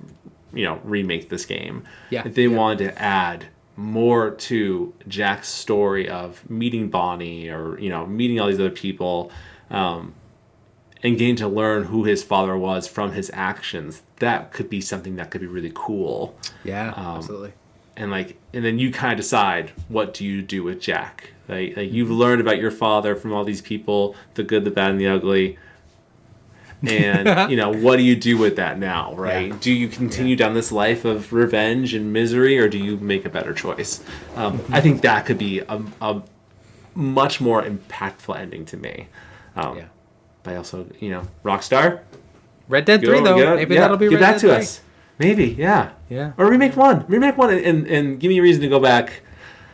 remake this game. Yeah. If they wanted to add more to Jack's story of meeting Bonnie or, meeting all these other people, and getting to learn who his father was from his actions, that could be something that could be really cool. Yeah, absolutely. And then you kind of decide, what do you do with Jack? Like you've learned about your father from all these people, the good, the bad, and the ugly. And, what do you do with that now, right? Yeah. Do you continue down this life of revenge and misery, or do you make a better choice? I think that could be a much more impactful ending to me. But also, Rockstar. Red Dead 3, though. Maybe that'll be Red Dead 3. Give that to us. Maybe, yeah. Yeah. Or remake one and give me a reason to go back.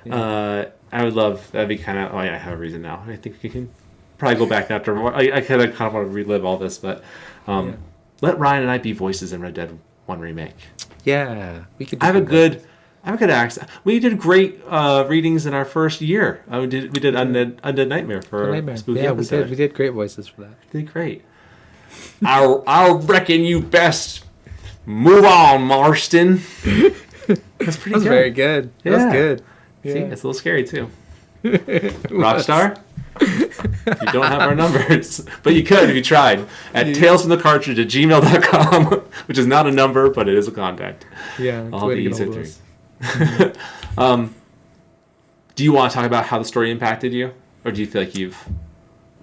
Yeah. I would love, that'd be kind of, I have a reason now. I think we can probably go back after more. I kind of want to relive all this, but let Ryan and I be voices in Red Dead 1 Remake. Yeah. We could. I have a good accent. We did great readings in our first year. We did Undead Nightmare for a spooky episode. We did great voices for that. Did great. I reckon you best move on, Marston. That's pretty good. Very good. Yeah. That was good. Yeah. See, it's a little scary too. Rockstar, you don't have our numbers, but you could if you tried. At talesfromthecartridge@gmail.com, which is not a number, but it is a contact. Yeah, I'll help you get through. Do you want to talk about how the story impacted you? Or do you feel like you've...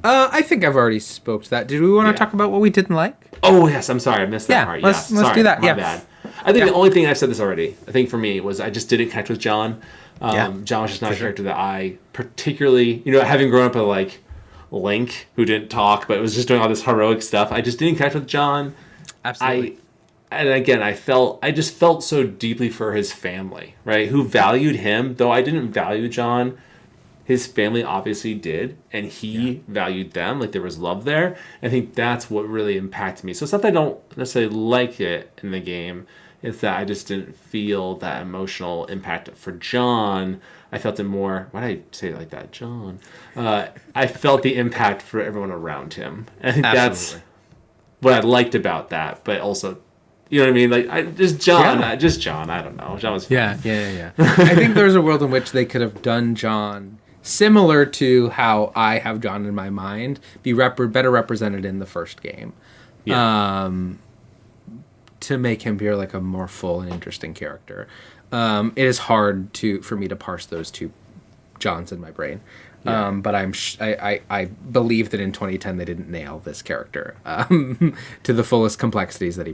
I think I've already spoke to that. Did we want to talk about what we didn't like? Oh, yes. I'm sorry. I missed that part. Let's do that. My bad. I think the only thing, I've said this already, I think for me was I just didn't connect with John. John was just not a character that I particularly... having grown up with, like, Link, who didn't talk, but was just doing all this heroic stuff. I just didn't connect with John. Absolutely. And again, I just felt so deeply for his family, right? Who valued him, though I didn't value John. His family obviously did, and he valued them. Like, there was love there. I think that's what really impacted me. So it's not that I don't necessarily like it in the game. It's that I just didn't feel that emotional impact for John. I felt it more... Why did I say it like that? John. I felt the impact for everyone around him. I think that's what I liked about that. But also, you know what I mean? Like, just John. I don't know. John was fun. Yeah. I think there's a world in which they could have done John... similar to how I have John in my mind, be better represented in the first game. To make him be like a more full and interesting character. It is hard for me to parse those two Johns in my brain. But I believe that in 2010 they didn't nail this character to the fullest complexities that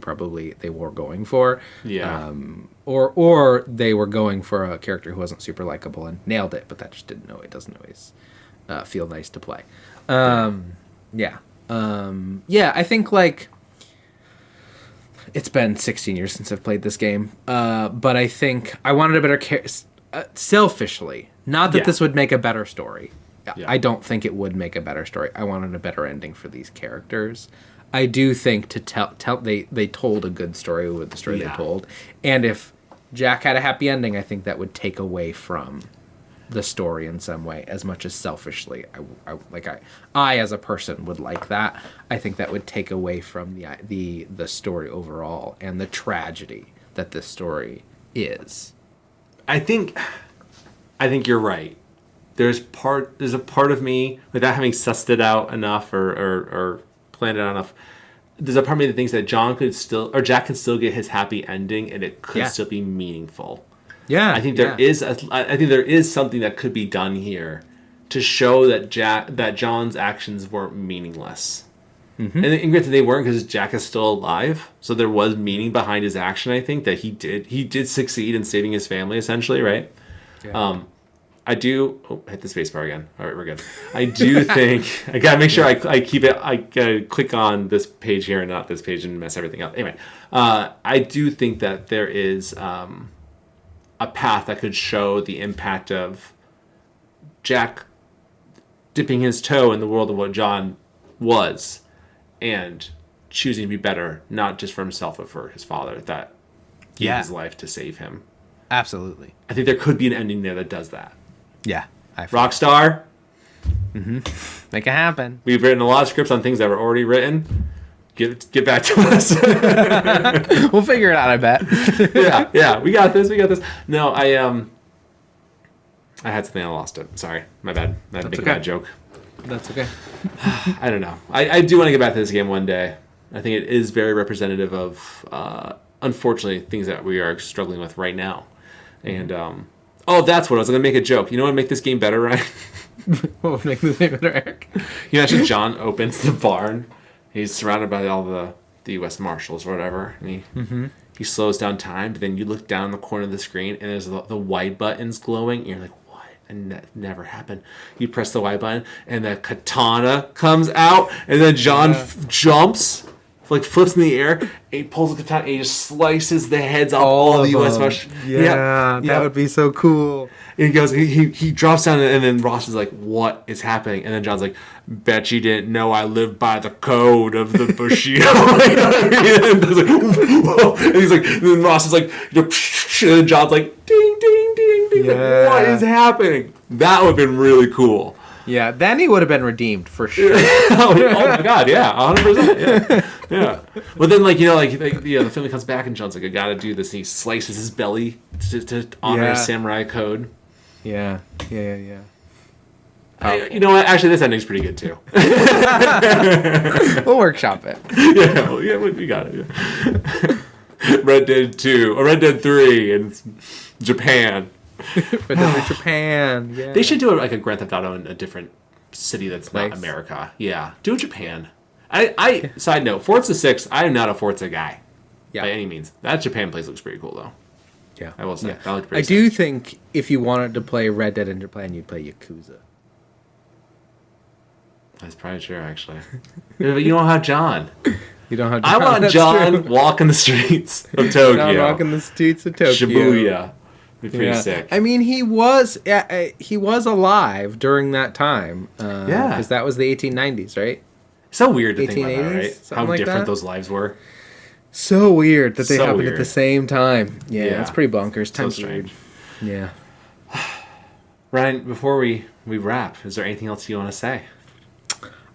they were going for. Or they were going for a character who wasn't super likable and nailed it, but that just didn't know it doesn't always feel nice to play. I think like it's been 16 years since I've played this game, but I think I wanted a better selfishly. Not that this would make a better story. I don't think it would make a better story. I wanted a better ending for these characters. I do think they told a good story with the story they told. And if Jack had a happy ending, I think that would take away from the story in some way, as much as selfishly I as a person would like that. I think that would take away from the story overall and the tragedy that this story is. I think you're right. There's a part of me, without having sussed it out enough or planned it out enough, there's a part of me that thinks that Jack could still get his happy ending and it could still be meaningful. Yeah. I think there is something that could be done here to show that John's actions weren't meaningless. Mm-hmm. And granted, they weren't, because Jack is still alive, so there was meaning behind his action. I think that he did succeed in saving his family, essentially, right? Yeah. I do... Oh, I hit the space bar again. All right, we're good. I do think... I gotta make sure I keep it... I gotta click on this page here and not this page and mess everything up. Anyway, I do think that there is a path that could show the impact of Jack dipping his toe in the world of what John was and choosing to be better, not just for himself, but for his father that gave his life to save him. Absolutely. I think there could be an ending there that does that. Yeah. Rockstar. Mm-hmm. Make it happen. We've written a lot of scripts on things that were already written. Get back to us. We'll figure it out, I bet. Yeah. We got this. No, I had something, I lost it. Sorry. My bad. I had to make a bad joke. That's okay. I don't know. I do want to get back to this game one day. I think it is very representative of, unfortunately, things that we are struggling with right now. And, that's what I was going to make a joke. You know what would make this game better, Ryan? What would make this game better, Eric? You know, actually, John opens the barn. He's surrounded by all the U.S. Marshals or whatever. And he slows down time, but then you look down the corner of the screen, and there's the white buttons glowing. And you're like, what? And that never happened. You press the white button, and the katana comes out, and then John jumps, flips in the air, and he pulls the katana, and he just slices the heads off all the U.S. Marshals. Yeah, that would be so cool. And he goes, he drops down, and then Ross is like, what is happening? And then John's like, bet you didn't know I live by the code of the Bushido. And he's like, and then Ross is like, and then John's like, ding, ding, ding, ding. Yeah. Like, what is happening? That would have been really cool. Yeah, then he would have been redeemed for sure. Oh my god, yeah, 100%. Yeah. But then, the family comes back, and John's like, I gotta do this. And he slices his belly to honor his samurai code. Yeah. You know what? Actually, this ending's pretty good too. We'll workshop it. Yeah, we got it. Yeah. Red Dead 2 or Red Dead 3 in Japan. Red Dead Japan. Yeah. They should do it like a Grand Theft Auto in a different city that's not America. Yeah, do it Japan. I side note, Forza 6. I am not a Forza guy by any means. That Japan place looks pretty cool though. Yeah, I will say that looks pretty. I do think if you wanted to play Red Dead in Japan, you'd play Yakuza. That's probably true, actually. But you don't have John. You don't have. I want John walking the streets of Tokyo. Walking the streets of Tokyo. Shibuya. Be pretty sick. I mean, he was alive during that time. Because that was the 1890s, right? So weird to think about that, right? How different those lives were. So weird that they happened at the same time. Yeah, it's pretty bonkers. Time's strange. Yeah. Ryan, before we wrap, is there anything else you want to say?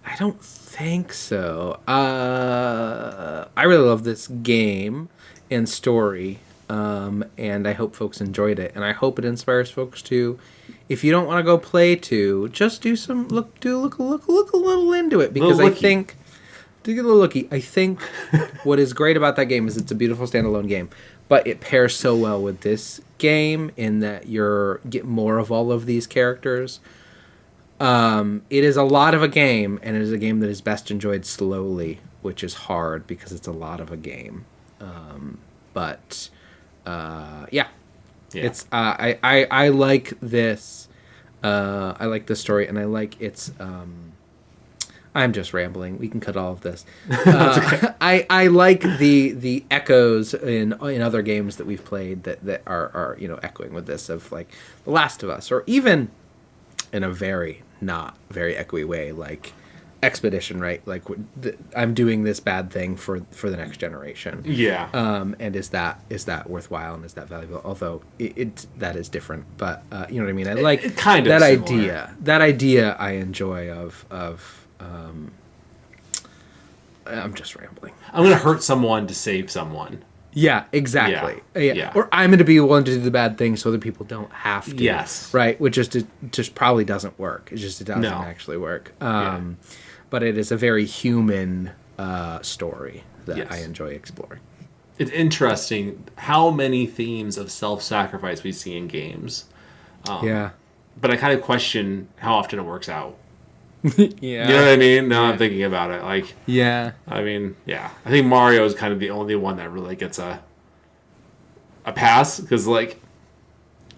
I don't think so. I really love this game and story, and I hope folks enjoyed it, and I hope it inspires folks to. If you don't want to go play 2, just look a little into it, because I think do get a little looky. I think what is great about that game is it's a beautiful standalone game, but it pairs so well with this game in that you get more of all of these characters. It is a lot of a game, and it is a game that is best enjoyed slowly, which is hard because it's a lot of a game. It's I like this. I like this story, and I like its. I'm just rambling. We can cut all of this. Okay. I like the echoes in other games that we've played that are echoing with this, of like The Last of Us, or even in a very not very echoey way, like Expedition, right? Like I'm doing this bad thing for the next generation. Yeah. And is that worthwhile, and is that valuable? Although that is different, but you know what I mean. I like it kind of that similar. idea. That idea I enjoy of. I'm just rambling. I'm gonna hurt someone to save someone. Yeah, exactly. Yeah. Or I'm going to be willing to do the bad thing so other people don't have to. Yes. Right? Which just probably doesn't work. It doesn't actually work. But it is a very human story that I enjoy exploring. It's interesting how many themes of self-sacrifice we see in games. But I kind of question how often it works out. Yeah. You know what I mean? Now I'm thinking about it. Like, I mean, I think Mario is kind of the only one that really gets a pass, because like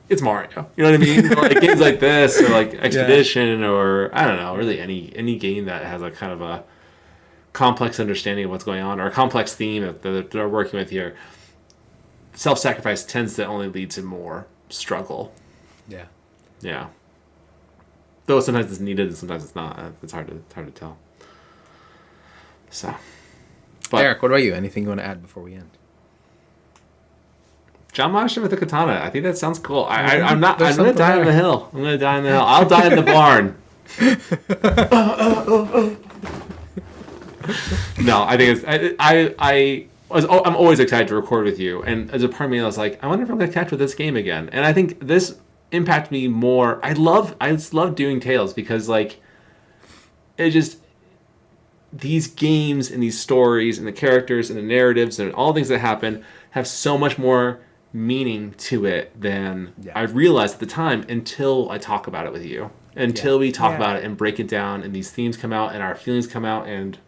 it's Mario. You know what I mean? Like games like this, or like Expedition, or I don't know, really any game that has a kind of a complex understanding of what's going on, or a complex theme that they're working with here. Self-sacrifice tends to only lead to more struggle. Yeah. Though sometimes it's needed and sometimes it's not. It's hard to tell. So, but Eric, what about you? Anything you want to add before we end? John Marston with the katana. I think that sounds cool. I'm going to die on the hill. I'll die in the barn. No, I think I'm always excited to record with you. And as a part of me, I was like, I wonder if I'm going to catch with this game again. And I think this impact me more. I just love doing Tales, because like it just, these games and these stories and the characters and the narratives and all the things that happen have so much more meaning to it than I realized at the time, until I talk about it with you, until we talk about it and break it down, and these themes come out and our feelings come out. And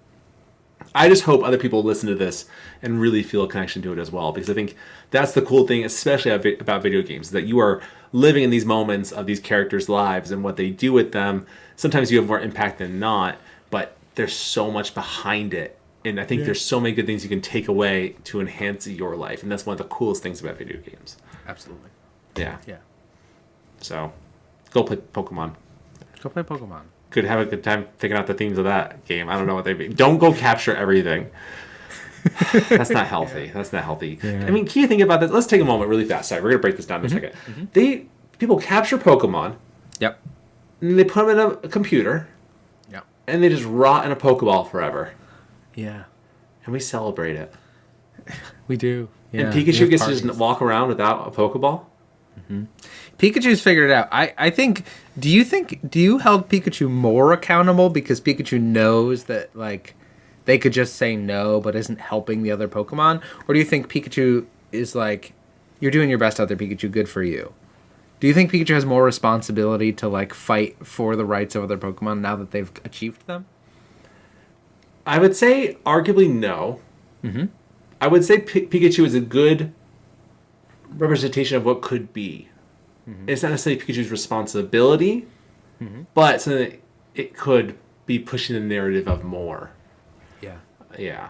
I just hope other people listen to this and really feel a connection to it as well, because I think that's the cool thing, especially about video games, that you are living in these moments of these characters' lives and what they do with them. Sometimes you have more impact than not, but there's so much behind it. And I think there's so many good things you can take away to enhance your life. And that's one of the coolest things about video games. Absolutely. Yeah. So, go play Pokemon. Could have a good time figuring out the themes of that game. I don't know what they mean. Don't go capture everything. That's not healthy. I mean, can you think about this? Let's take a moment really fast. Sorry, we're going to break this down in a second. Mm-hmm. People capture Pokemon. Yep. And they put them in a computer. Yep. And they just rot in a Pokeball forever. Yeah. And we celebrate it. We do. Yeah. And Pikachu gets to just walk around without a Pokeball. Mm-hmm. Pikachu's figured it out. I think. Do you hold Pikachu more accountable because Pikachu knows that like they could just say no, but isn't helping the other Pokemon? Or do you think Pikachu is like, you're doing your best out there, Pikachu, good for you? Do you think Pikachu has more responsibility to like fight for the rights of other Pokemon now that they've achieved them? I would say arguably no. Mm-hmm. I would say Pikachu is a good representation of what could be. Mm-hmm. It's not necessarily Pikachu's responsibility, but something that it could be pushing the narrative of more. Yeah.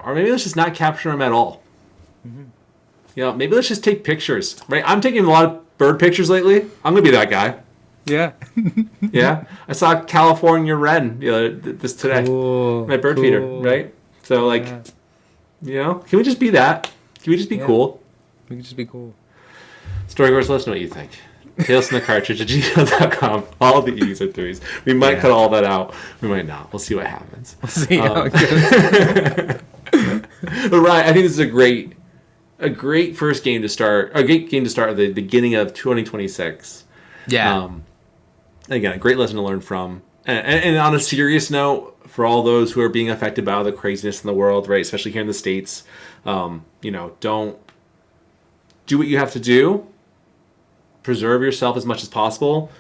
Or maybe let's just not capture him at all. Mm-hmm. Maybe let's just take pictures. Right? I'm taking a lot of bird pictures lately. I'm gonna be that guy. Yeah. Yeah. I saw California wren this today. Cool. My bird feeder. Right. So can we just be that? Can we just be cool? We can just be cool. Storygoers, let us know what you think. talesfromthecartridge@gmail.com. All the E's are threes. We might cut all that out. We might not. We'll see what happens. We'll see how it goes. But Ryan, I think this is a great first game to start. A great game to start at the beginning of 2026. Yeah. Again, a great lesson to learn from. And on a serious note, for all those who are being affected by all the craziness in the world, right, especially here in the States, don't do what you have to do. Preserve yourself as much as possible.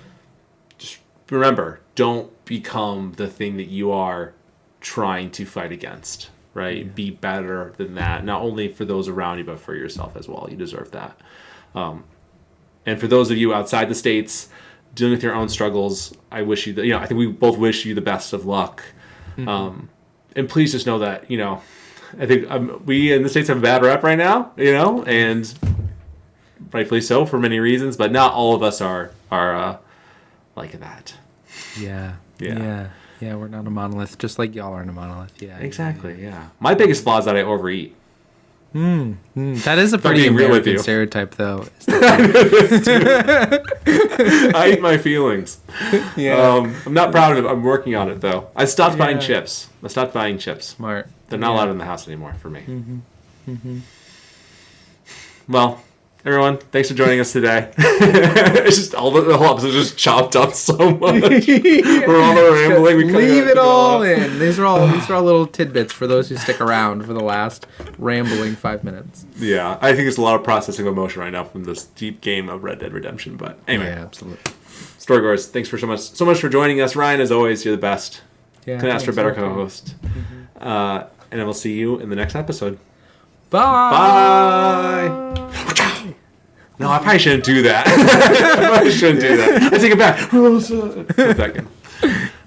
Just remember, don't become the thing that you are trying to fight against, right? Yeah. Be better than that, not only for those around you, but for yourself as well. You deserve that. And for those of you outside the States dealing with your own struggles, I wish you I think we both wish you the best of luck. Mm-hmm. And please just know that, I think we in the States have a bad rep right now, and rightfully so for many reasons, but not all of us are like that. Yeah. We're not a monolith, just like y'all aren't a monolith. Yeah. Exactly. Yeah. My biggest flaw is that I overeat. That is a pretty American stereotype, though. I eat my feelings. Yeah. I'm not proud of it. I'm working on it, though. I stopped buying chips. Smart. They're not allowed in the house anymore for me. Well, everyone, thanks for joining us today. It's just the whole episode is just chopped up so much. We're all rambling. We leave it all in. These are all little tidbits for those who stick around for the last rambling 5 minutes. Yeah, I think it's a lot of processing of emotion right now from this deep game of Red Dead Redemption. But anyway, yeah, absolutely. Storygoers, thanks for so much for joining us. Ryan, as always, you're the best. Yeah, couldn't ask for a better co-host. And I will see you in the next episode. Bye. No, I probably shouldn't do that. I take it back.